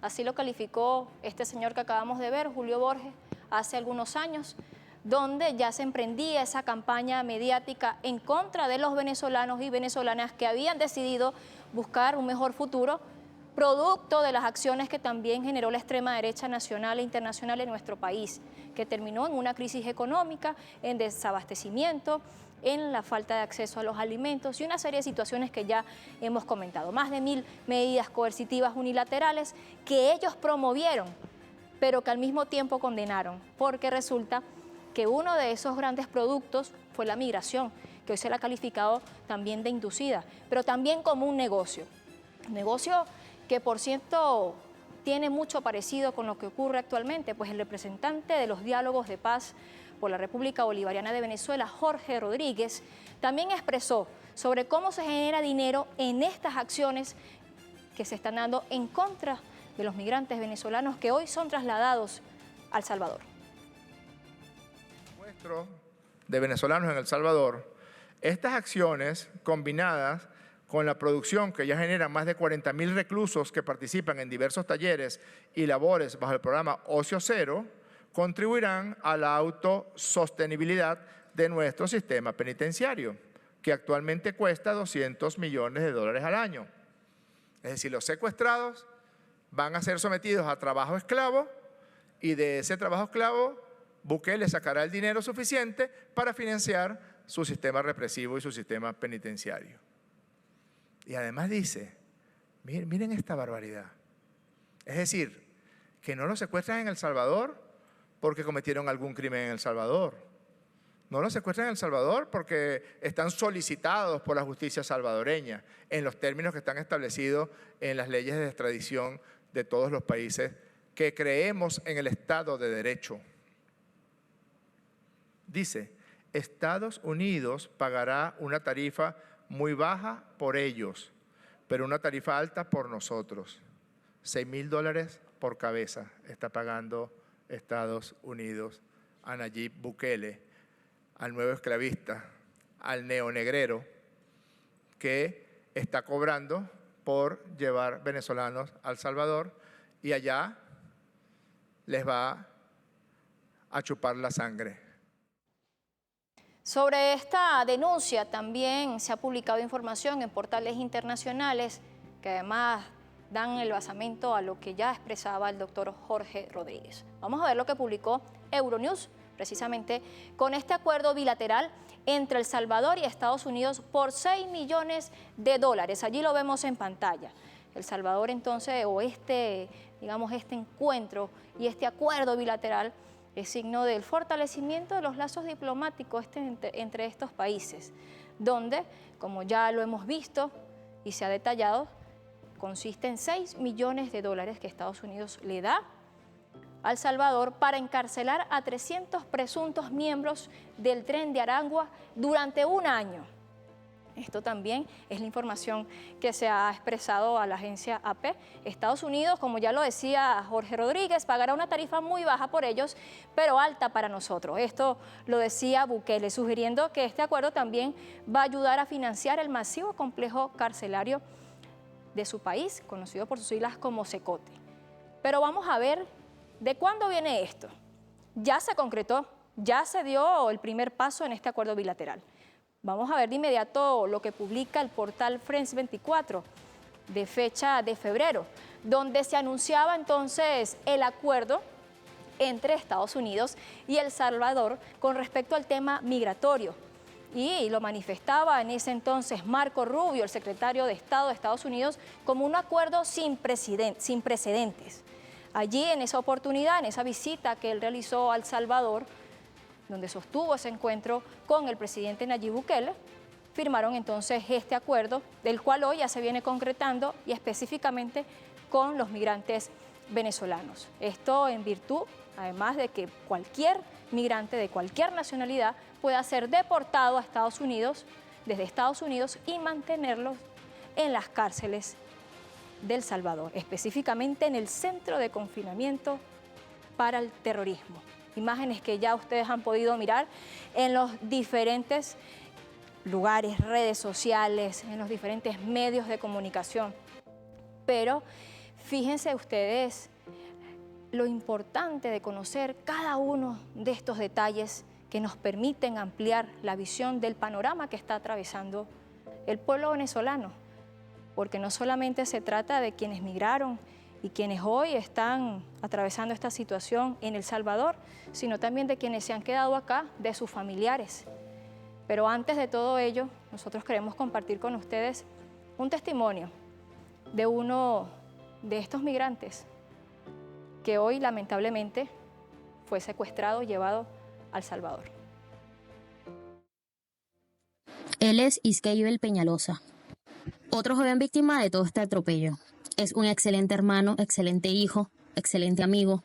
así lo calificó este señor que acabamos de ver, Julio Borges, hace algunos años, donde ya se emprendía esa campaña mediática en contra de los venezolanos y venezolanas que habían decidido buscar un mejor futuro, producto de las acciones que también generó la extrema derecha nacional e internacional en nuestro país, que terminó en una crisis económica, en desabastecimiento, en la falta de acceso a los alimentos y una serie de situaciones que ya hemos comentado. Más de 1000 medidas coercitivas unilaterales que ellos promovieron, pero que al mismo tiempo condenaron, porque resulta que uno de esos grandes productos fue la migración, que hoy se la ha calificado también de inducida, pero también como un negocio que por cierto tiene mucho parecido con lo que ocurre actualmente, pues el representante de los diálogos de paz por la República Bolivariana de Venezuela, Jorge Rodríguez, también expresó sobre cómo se genera dinero en estas acciones que se están dando en contra de los migrantes venezolanos que hoy son trasladados a El Salvador. De venezolanos en El Salvador, estas acciones combinadas con la producción que ya genera más de 40.000 reclusos que participan en diversos talleres y labores bajo el programa Ocio Cero, contribuirán a la autosostenibilidad de nuestro sistema penitenciario, que actualmente cuesta $200 millones al año. Es decir, los secuestrados van a ser sometidos a trabajo esclavo y de ese trabajo esclavo Bukele sacará el dinero suficiente para financiar su sistema represivo y su sistema penitenciario. Y además dice, miren esta barbaridad, es decir, que no los secuestran en El Salvador porque cometieron algún crimen en El Salvador. No los secuestran en El Salvador porque están solicitados por la justicia salvadoreña en los términos que están establecidos en las leyes de extradición de todos los países que creemos en el Estado de Derecho. Dice, Estados Unidos pagará una tarifa muy baja por ellos, pero una tarifa alta por nosotros. $6.000 por cabeza está pagando Estados Unidos a Nayib Bukele, al nuevo esclavista, al neonegrero, que está cobrando por llevar venezolanos a El Salvador y allá les va a chupar la sangre. Sobre esta denuncia también se ha publicado información en portales internacionales que además dan el basamento a lo que ya expresaba el doctor Jorge Rodríguez. Vamos a ver lo que publicó Euronews, precisamente con este acuerdo bilateral entre El Salvador y Estados Unidos por $6 millones. Allí lo vemos en pantalla. El Salvador entonces, o este encuentro y este acuerdo bilateral es signo del fortalecimiento de los lazos diplomáticos entre estos países, donde, como ya lo hemos visto y se ha detallado, consiste en $6 millones que Estados Unidos le da a El Salvador para encarcelar a 300 presuntos miembros del Tren de Aragua durante un año. Esto también es la información que se ha expresado a la agencia AP. Estados Unidos, como ya lo decía Jorge Rodríguez, pagará una tarifa muy baja por ellos, pero alta para nosotros. Esto lo decía Bukele, sugiriendo que este acuerdo también va a ayudar a financiar el masivo complejo carcelario de su país, conocido por sus siglas como Secote. Pero vamos a ver de cuándo viene esto. Ya se concretó, ya se dio el primer paso en este acuerdo bilateral. Vamos a ver de inmediato lo que publica el portal France 24 de fecha de febrero, donde se anunciaba entonces el acuerdo entre Estados Unidos y El Salvador con respecto al tema migratorio. Y lo manifestaba en ese entonces Marco Rubio, el secretario de Estado de Estados Unidos, como un acuerdo sin precedentes. Allí, en esa oportunidad, en esa visita que él realizó a El Salvador, donde sostuvo ese encuentro con el presidente Nayib Bukele, firmaron entonces este acuerdo, del cual hoy ya se viene concretando y específicamente con los migrantes venezolanos. Esto en virtud, además de que cualquier migrante de cualquier nacionalidad pueda ser deportado a Estados Unidos, desde Estados Unidos, y mantenerlos en las cárceles de El Salvador, específicamente en el centro de confinamiento para el terrorismo. Imágenes que ya ustedes han podido mirar en los diferentes lugares, redes sociales, en los diferentes medios de comunicación. Pero fíjense ustedes lo importante de conocer cada uno de estos detalles que nos permiten ampliar la visión del panorama que está atravesando el pueblo venezolano, porque no solamente se trata de quienes migraron y quienes hoy están atravesando esta situación en El Salvador, sino también de quienes se han quedado acá, de sus familiares. Pero antes de todo ello, nosotros queremos compartir con ustedes un testimonio de uno de estos migrantes que hoy lamentablemente fue secuestrado y llevado a El Salvador. Él es Iskeibel Peñalosa, otro joven víctima de todo este atropello. Es un excelente hermano, excelente hijo, excelente amigo.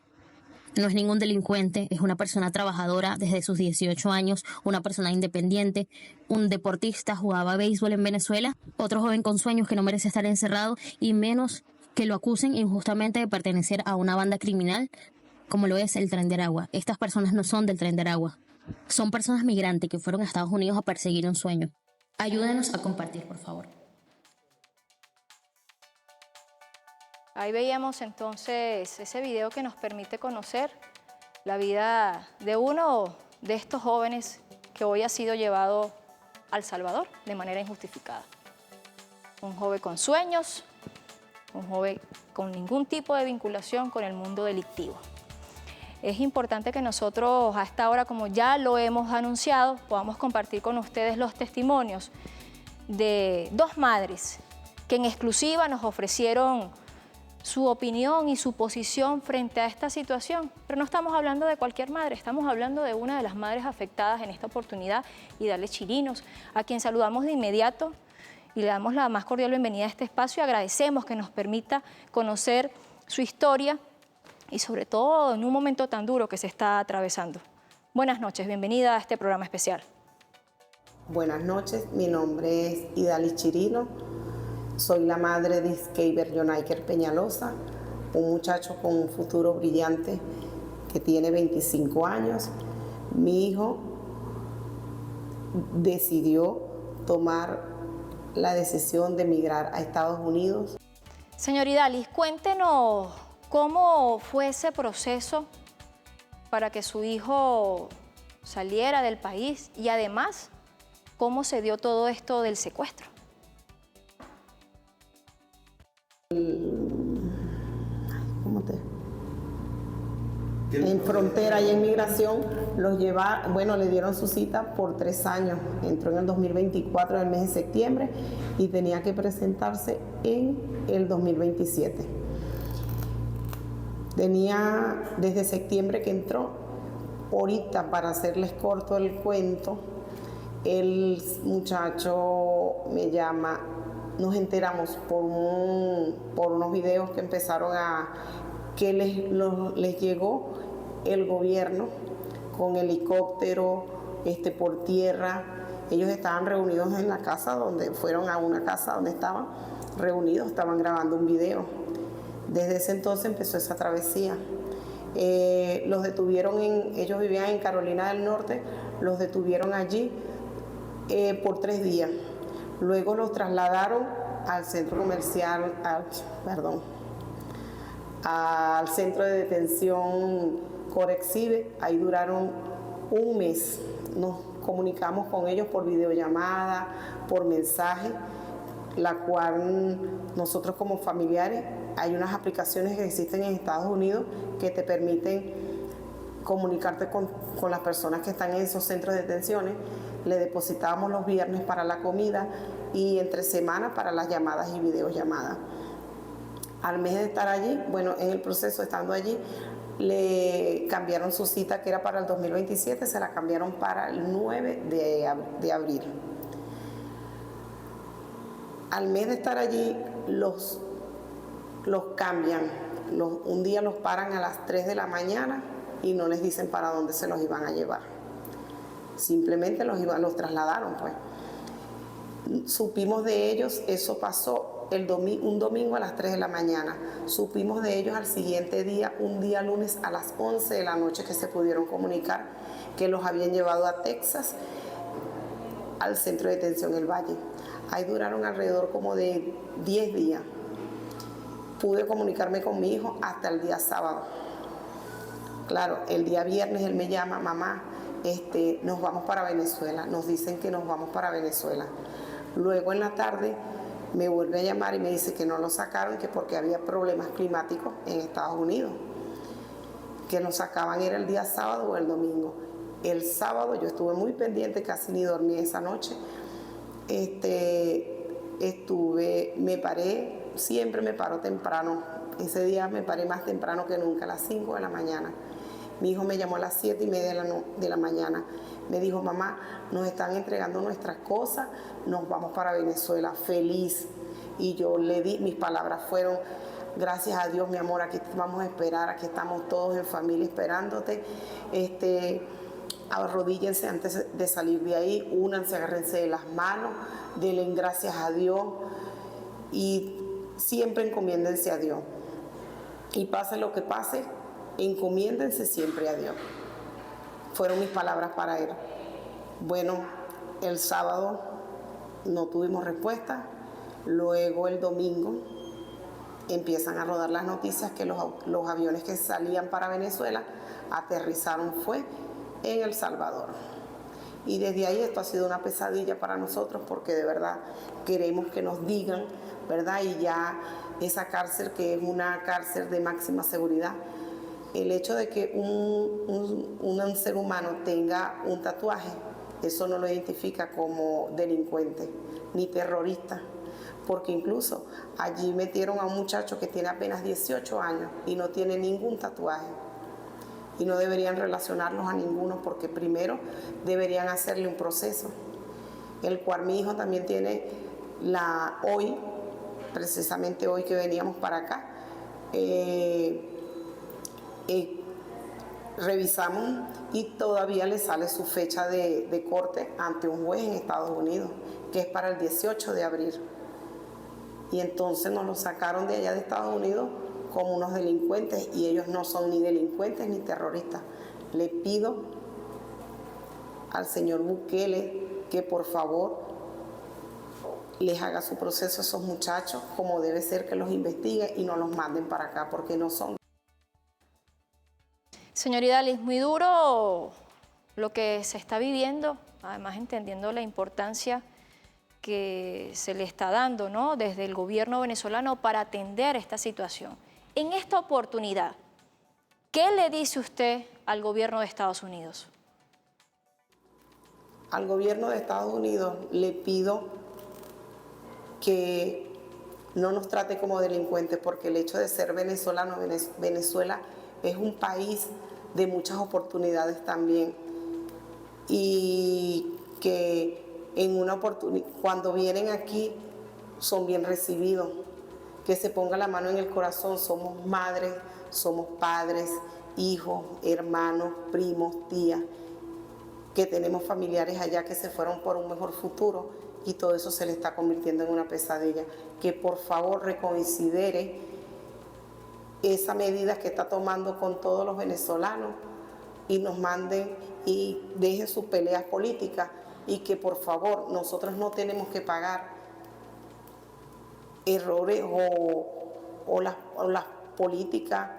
No es ningún delincuente, es una persona trabajadora desde sus 18 años, una persona independiente, un deportista, jugaba béisbol en Venezuela, otro joven con sueños que no merece estar encerrado y menos que lo acusen injustamente de pertenecer a una banda criminal como lo es el Tren de Aragua. Estas personas no son del Tren de Aragua, son personas migrantes que fueron a Estados Unidos a perseguir un sueño. Ayúdenos a compartir, por favor. Ahí veíamos entonces ese video que nos permite conocer la vida de uno de estos jóvenes que hoy ha sido llevado a El Salvador de manera injustificada. Un joven con sueños, un joven con ningún tipo de vinculación con el mundo delictivo. Es importante que nosotros a esta hora, como ya lo hemos anunciado, podamos compartir con ustedes los testimonios de dos madres que en exclusiva nos ofrecieron su opinión y su posición frente a esta situación. Pero no estamos hablando de cualquier madre, estamos hablando de una de las madres afectadas en esta oportunidad, Idalia Chirinos, a quien saludamos de inmediato y le damos la más cordial bienvenida a este espacio. Agradecemos que nos permita conocer su historia y sobre todo en un momento tan duro que se está atravesando. Buenas noches, bienvenida a este programa especial. Buenas noches, mi nombre es Idalia Chirinos. Soy la madre de Iskeibel Jonaiker Peñalosa, un muchacho con un futuro brillante que tiene 25 años. Mi hijo decidió tomar la decisión de emigrar a Estados Unidos. Señor Idalis, cuéntenos cómo fue ese proceso para que su hijo saliera del país y además cómo se dio todo esto del secuestro. En frontera y en migración le dieron su cita por 3 años. Entró en el 2024, en el mes de septiembre, y tenía que presentarse en el 2027. Tenía desde septiembre que entró. Ahorita, para hacerles corto el cuento, el muchacho me llama. Nos enteramos por unos videos que empezaron que les llegó el gobierno con helicóptero, por tierra. Ellos estaban reunidos en la casa fueron a una casa donde estaban reunidos, estaban grabando un video. Desde ese entonces empezó esa travesía. Los detuvieron ellos vivían en Carolina del Norte, los detuvieron allí por 3 días. Luego los trasladaron al centro comercial, al centro de detención Corexide. Ahí duraron un mes. Nos comunicamos con ellos por videollamada, por mensaje, la cual nosotros como familiares, hay unas aplicaciones que existen en Estados Unidos que te permiten comunicarte con las personas que están en esos centros de detenciones. Le depositábamos los viernes para la comida y entre semanas para las llamadas y videollamadas. Al mes de estar allí, en el proceso estando allí, le cambiaron su cita, que era para el 2027, se la cambiaron para el 9 de abril. Al mes de estar allí, los cambian. Un día los paran a las 3 de la mañana y no les dicen para dónde se los iban a llevar. Simplemente los trasladaron, pues. Supimos de ellos, eso pasó un domingo a las 3 de la mañana. Supimos de ellos al siguiente día, un día lunes a las 11 de la noche, que se pudieron comunicar que los habían llevado a Texas, al centro de detención El Valle. Ahí duraron alrededor como de 10 días. Pude comunicarme con mi hijo hasta el día sábado. Claro, el día viernes él me llama, mamá, nos vamos para Venezuela, nos dicen que nos vamos para Venezuela. Luego en la tarde me vuelve a llamar y me dice que no lo sacaron, que porque había problemas climáticos en Estados Unidos, que nos sacaban era el día sábado o el domingo. El sábado yo estuve muy pendiente, casi ni dormí esa noche. Me paré, siempre me paro temprano. Ese día me paré más temprano que nunca, a las 5 de la mañana. Mi hijo me llamó a las 7:30 de la mañana. Me dijo, mamá, nos están entregando nuestras cosas, nos vamos para Venezuela, feliz. Y yo le di, mis palabras fueron, gracias a Dios, mi amor, aquí vamos a esperar, aquí estamos todos en familia esperándote. Arrodíllense antes de salir de ahí, únanse, agárrense de las manos, denle gracias a Dios y siempre encomiéndense a Dios. Y pase lo que pase, encomiéndense siempre a Dios. Fueron mis palabras para él. Bueno, el sábado no tuvimos respuesta. Luego el domingo empiezan a rodar las noticias que los aviones que salían para Venezuela aterrizaron fue en El Salvador. Y desde ahí esto ha sido una pesadilla para nosotros porque de verdad queremos que nos digan, ¿verdad? Y ya esa cárcel que es una cárcel de máxima seguridad, el hecho de que un ser humano tenga un tatuaje, eso no lo identifica como delincuente ni terrorista, porque incluso allí metieron a un muchacho que tiene apenas 18 años y no tiene ningún tatuaje. Y no deberían relacionarlos a ninguno porque primero deberían hacerle un proceso, el cual mi hijo también tiene hoy, precisamente hoy que veníamos para acá, revisamos y todavía le sale su fecha de corte ante un juez en Estados Unidos, que es para el 18 de abril. Y entonces nos lo sacaron de allá de Estados Unidos como unos delincuentes y ellos no son ni delincuentes ni terroristas. Le pido al señor Bukele que por favor les haga su proceso a esos muchachos como debe ser, que los investigue y no los manden para acá porque no son. Señor Idalis, muy duro lo que se está viviendo, además entendiendo la importancia que se le está dando, ¿no?, desde el gobierno venezolano para atender esta situación. En esta oportunidad, ¿qué le dice usted al gobierno de Estados Unidos? Al gobierno de Estados Unidos le pido que no nos trate como delincuentes, porque el hecho de ser venezolano, Venezuela es un país de muchas oportunidades también, y que cuando vienen aquí son bien recibidos, que se ponga la mano en el corazón. Somos madres, somos padres, hijos, hermanos, primos, tías, que tenemos familiares allá que se fueron por un mejor futuro y todo eso se le está convirtiendo en una pesadilla. Que por favor reconsidere esa medida que está tomando con todos los venezolanos y nos manden y dejen sus peleas políticas, y que por favor nosotros no tenemos que pagar errores o las políticas,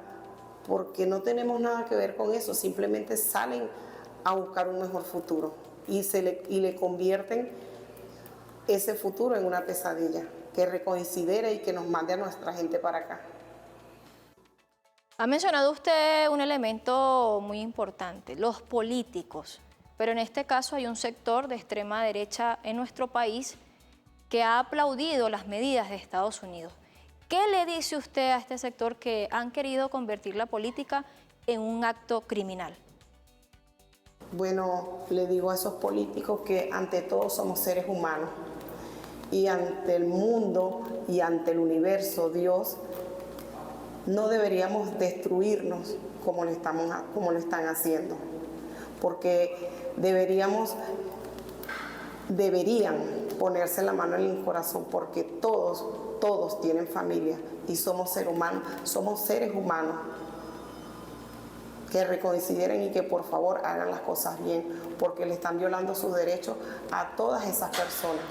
porque no tenemos nada que ver con eso. Simplemente salen a buscar un mejor futuro y le convierten ese futuro en una pesadilla. Que reconsidere y que nos mande a nuestra gente para acá. Ha mencionado usted un elemento muy importante, los políticos, pero en este caso hay un sector de extrema derecha en nuestro país que ha aplaudido las medidas de Estados Unidos. ¿Qué le dice usted a este sector que han querido convertir la política en un acto criminal? Bueno, le digo a esos políticos que ante todo somos seres humanos y ante el mundo y ante el universo, Dios, no deberíamos destruirnos como lo están haciendo, porque deberían ponerse la mano en el corazón, porque todos tienen familia y somos seres humanos, que reconsideren y que por favor hagan las cosas bien, porque le están violando sus derechos a todas esas personas.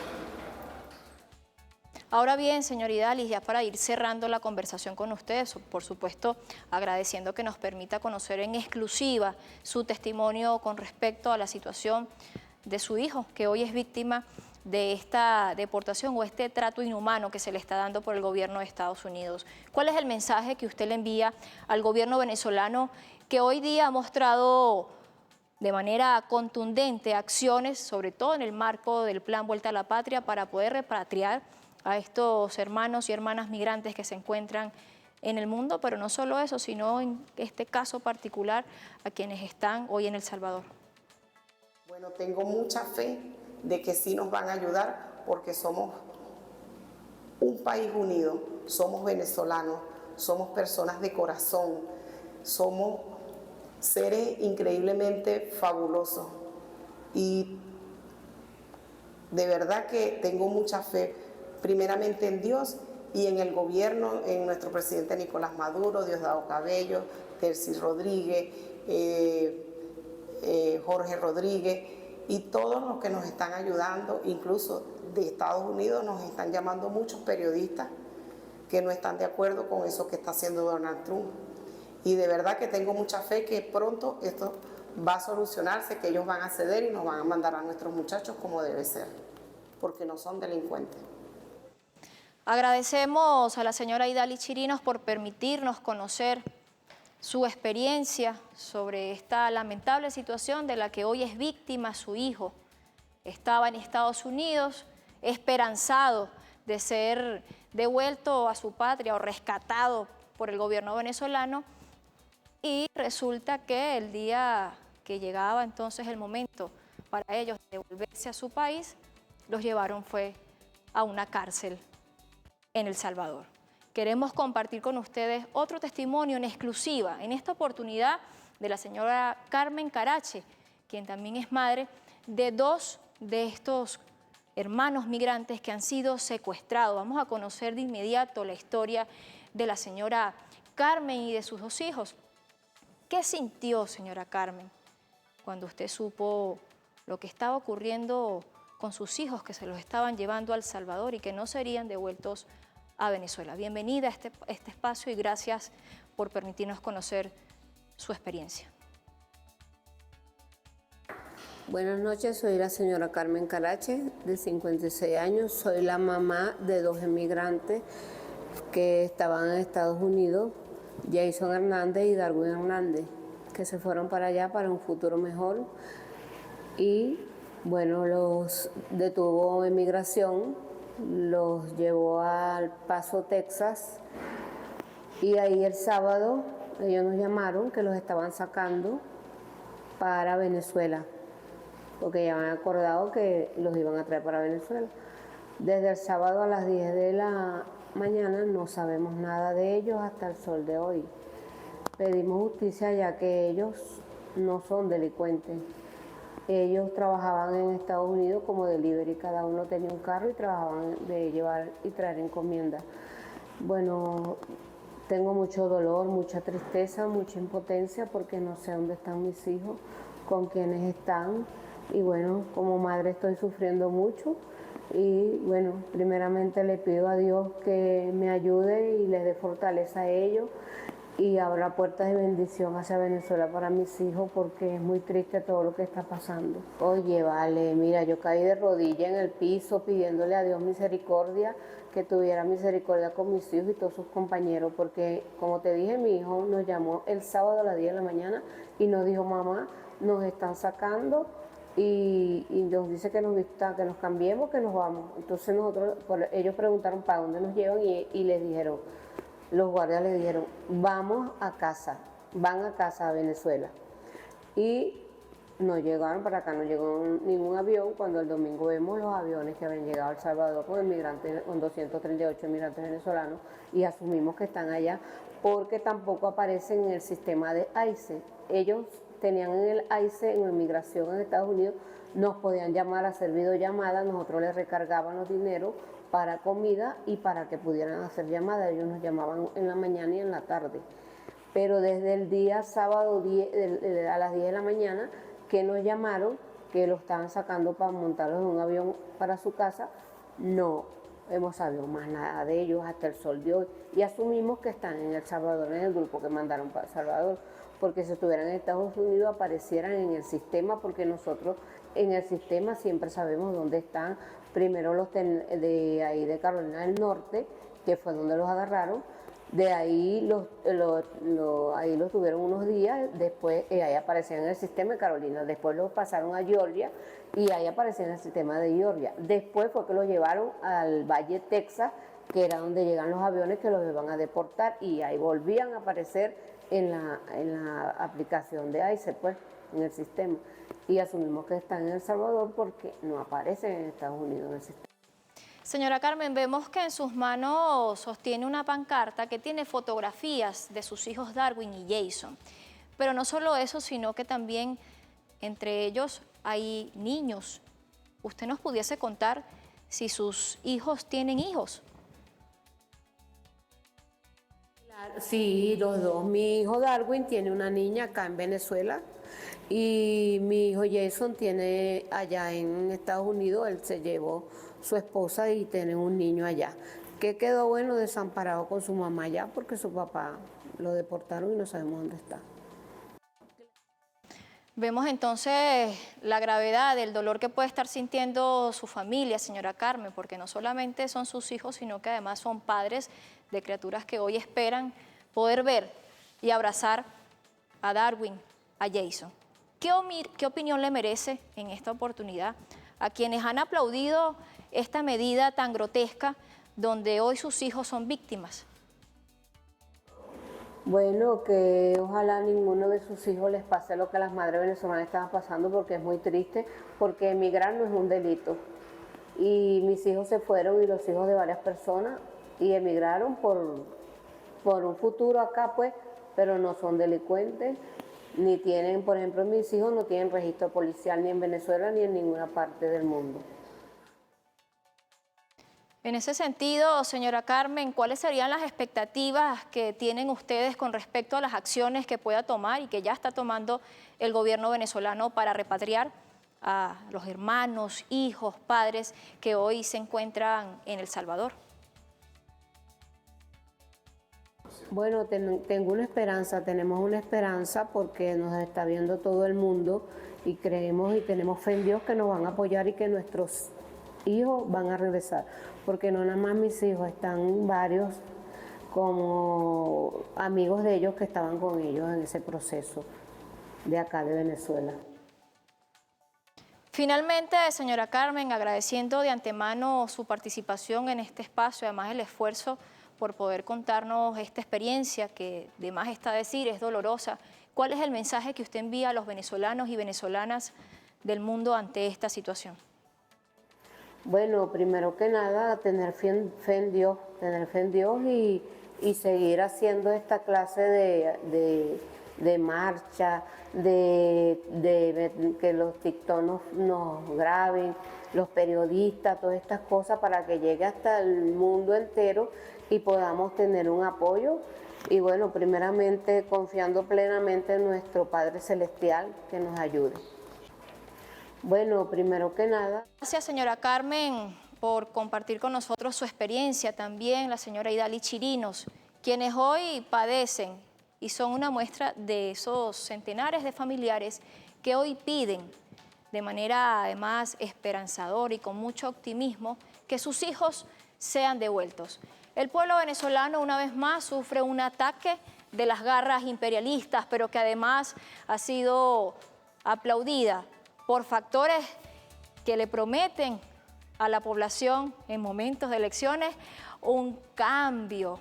Ahora bien, señor Idalis, ya para ir cerrando la conversación con ustedes, por supuesto, agradeciendo que nos permita conocer en exclusiva su testimonio con respecto a la situación de su hijo, que hoy es víctima de esta deportación o este trato inhumano que se le está dando por el gobierno de Estados Unidos. ¿Cuál es el mensaje que usted le envía al gobierno venezolano que hoy día ha mostrado de manera contundente acciones, sobre todo en el marco del Plan Vuelta a la Patria, para poder repatriar a estos hermanos y hermanas migrantes que se encuentran en el mundo, pero no solo eso, sino en este caso particular a quienes están hoy en El Salvador? Bueno, tengo mucha fe de que sí nos van a ayudar porque somos un país unido, somos venezolanos, somos personas de corazón, somos seres increíblemente fabulosos y de verdad que tengo mucha fe primeramente en Dios y en el gobierno, en nuestro presidente Nicolás Maduro, Diosdado Cabello, Tercy Rodríguez, Jorge Rodríguez y todos los que nos están ayudando, incluso de Estados Unidos nos están llamando muchos periodistas que no están de acuerdo con eso que está haciendo Donald Trump. Y de verdad que tengo mucha fe que pronto esto va a solucionarse, que ellos van a ceder y nos van a mandar a nuestros muchachos como debe ser, porque no son delincuentes. Agradecemos a la señora Idalis Chirinos por permitirnos conocer su experiencia sobre esta lamentable situación de la que hoy es víctima su hijo. Estaba en Estados Unidos, esperanzado de ser devuelto a su patria o rescatado por el gobierno venezolano, y resulta que el día que llegaba entonces el momento para ellos de devolverse a su país, los llevaron fue a una cárcel en El Salvador. Queremos compartir con ustedes otro testimonio en exclusiva, en esta oportunidad de la señora Carmen Carache, quien también es madre de dos de estos hermanos migrantes que han sido secuestrados. Vamos a conocer de inmediato la historia de la señora Carmen y de sus dos hijos. ¿Qué sintió, señora Carmen, cuando usted supo lo que estaba ocurriendo con sus hijos, que se los estaban llevando a El Salvador y que no serían devueltos a Venezuela? Bienvenida a este espacio y gracias por permitirnos conocer su experiencia. Buenas noches, soy la señora Carmen Carache, de 56 años. Soy la mamá de dos emigrantes que estaban en Estados Unidos, Jason Hernández y Darwin Hernández, que se fueron para allá para un futuro mejor. Y bueno, los detuvo en migración, los llevó al Paso, Texas, y ahí el sábado ellos nos llamaron que los estaban sacando para Venezuela, porque ya habían acordado que los iban a traer para Venezuela. Desde el sábado a las 10 de la mañana no sabemos nada de ellos hasta el sol de hoy. Pedimos justicia ya que ellos no son delincuentes. Ellos trabajaban en Estados Unidos como delivery, cada uno tenía un carro y trabajaban de llevar y traer encomiendas. Bueno, tengo mucho dolor, mucha tristeza, mucha impotencia porque no sé dónde están mis hijos, con quiénes están. Y bueno, como madre estoy sufriendo mucho y bueno, primeramente le pido a Dios que me ayude y les dé fortaleza a ellos y abra puertas de bendición hacia Venezuela para mis hijos porque es muy triste todo lo que está pasando. Oye, vale, mira, yo caí de rodilla en el piso pidiéndole a Dios misericordia, que tuviera misericordia con mis hijos y todos sus compañeros, porque como te dije, mi hijo nos llamó el sábado a las 10 de la mañana y nos dijo, mamá, nos están sacando y nos dice que nos cambiemos, que nos vamos. Entonces ellos preguntaron para dónde nos llevan y les dijeron, los guardias les dijeron, vamos a casa, van a casa a Venezuela. Y no llegaron para acá, no llegó ningún avión. Cuando el domingo vemos los aviones que habían llegado a El Salvador con 238 inmigrantes venezolanos y asumimos que están allá porque tampoco aparecen en el sistema de ICE. Ellos tenían en el ICE, en inmigración en Estados Unidos, nos podían llamar, hacer videollamadas, nosotros les recargaban los dineros para comida y para que pudieran hacer llamadas. Ellos nos llamaban en la mañana y en la tarde. Pero desde el día sábado a las 10 de la mañana que nos llamaron, que lo estaban sacando para montarlos en un avión para su casa, no, hemos sabido más nada de ellos hasta el sol de hoy y asumimos que están en El Salvador, en el grupo que mandaron para El Salvador, porque si estuvieran en Estados Unidos aparecieran en el sistema, porque nosotros en el sistema siempre sabemos dónde están. Primero los de ahí de Carolina del Norte, que fue donde los agarraron, de ahí ahí los tuvieron unos días, después ahí aparecían en el sistema de Carolina, después los pasaron a Georgia y ahí aparecían en el sistema de Georgia. Después fue que los llevaron al Valle, Texas, que era donde llegan los aviones que los iban a deportar, y ahí volvían a aparecer en la aplicación de ICE, pues, en el sistema. Y asumimos que están en El Salvador porque no aparecen en Estados Unidos en el sistema. Señora Carmen, vemos que en sus manos sostiene una pancarta que tiene fotografías de sus hijos Darwin y Jason. Pero no solo eso, sino que también entre ellos hay niños. ¿Usted nos pudiese contar si sus hijos tienen hijos? Sí, los dos. Mi hijo Darwin tiene una niña acá en Venezuela y mi hijo Jason tiene allá en Estados Unidos. Él se llevó su esposa y tiene un niño allá, que quedó, bueno, desamparado con su mamá allá porque su papá lo deportaron y no sabemos dónde está. Vemos entonces la gravedad del dolor que puede estar sintiendo su familia, señora Carmen, porque no solamente son sus hijos, sino que además son padres de criaturas que hoy esperan poder ver y abrazar a Darwin, a Jason. ¿Qué opinión le merece en esta oportunidad a quienes han aplaudido esta medida tan grotesca donde hoy sus hijos son víctimas? Bueno, que ojalá a ninguno de sus hijos les pase lo que a las madres venezolanas estaban pasando, porque es muy triste, porque emigrar no es un delito. Y mis hijos se fueron, y los hijos de varias personas, y emigraron por un futuro acá, pues, pero no son delincuentes, ni tienen, por ejemplo, mis hijos no tienen registro policial ni en Venezuela ni en ninguna parte del mundo. En ese sentido, señora Carmen, ¿cuáles serían las expectativas que tienen ustedes con respecto a las acciones que pueda tomar y que ya está tomando el gobierno venezolano para repatriar a los hermanos, hijos, padres que hoy se encuentran en El Salvador? Bueno, tengo una esperanza, tenemos una esperanza porque nos está viendo todo el mundo y creemos y tenemos fe en Dios que nos van a apoyar y que nuestros hijos van a regresar, porque no nada más mis hijos, están varios como amigos de ellos que estaban con ellos en ese proceso de acá de Venezuela. Finalmente, señora Carmen, agradeciendo de antemano su participación en este espacio, además el esfuerzo por poder contarnos esta experiencia que de más está decir, es dolorosa. ¿Cuál es el mensaje que usted envía a los venezolanos y venezolanas del mundo ante esta situación? Bueno, primero que nada, tener fe en Dios, y seguir haciendo esta clase de marcha, de que los TikTok nos graben, los periodistas, todas estas cosas para que llegue hasta el mundo entero y podamos tener un apoyo. Y bueno, primeramente confiando plenamente en nuestro Padre Celestial que nos ayude. Bueno, primero que nada. Gracias, señora Carmen, por compartir con nosotros su experiencia. También la señora Idali Chirinos, quienes hoy padecen y son una muestra de esos centenares de familiares que hoy piden de manera además esperanzadora y con mucho optimismo que sus hijos sean devueltos. El pueblo venezolano una vez más sufre un ataque de las garras imperialistas, pero que además ha sido aplaudida por factores que le prometen a la población en momentos de elecciones un cambio,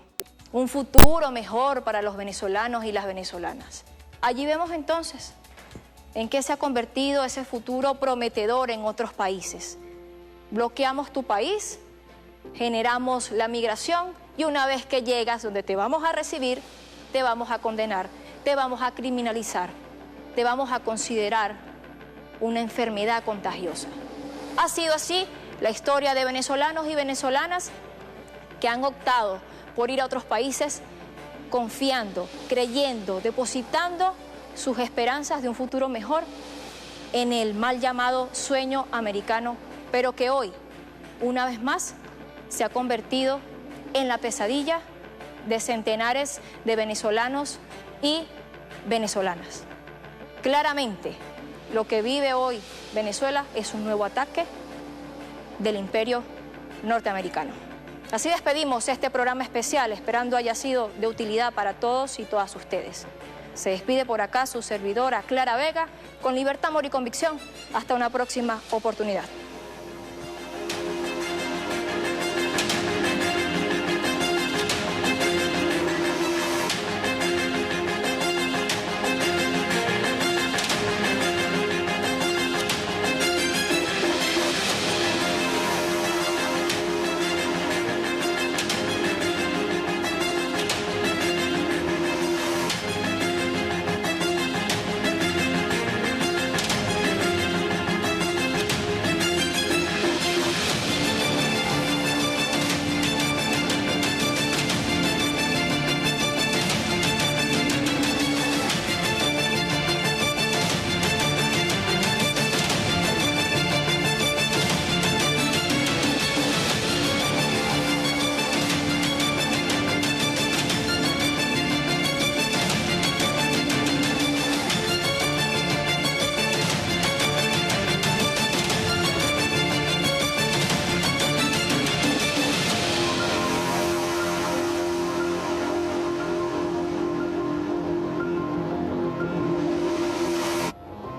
un futuro mejor para los venezolanos y las venezolanas. Allí vemos entonces en qué se ha convertido ese futuro prometedor en otros países. Bloqueamos tu país, generamos la migración y una vez que llegas donde te vamos a recibir, te vamos a condenar, te vamos a criminalizar, te vamos a considerar una enfermedad contagiosa. Ha sido así la historia de venezolanos y venezolanas que han optado por ir a otros países confiando, creyendo, depositando sus esperanzas de un futuro mejor en el mal llamado sueño americano, pero que hoy, una vez más, se ha convertido en la pesadilla de centenares de venezolanos y venezolanas. Claramente, lo que vive hoy Venezuela es un nuevo ataque del imperio norteamericano. Así despedimos este programa especial, esperando haya sido de utilidad para todos y todas ustedes. Se despide por acá su servidora Clara Vega, con libertad, amor y convicción. Hasta una próxima oportunidad.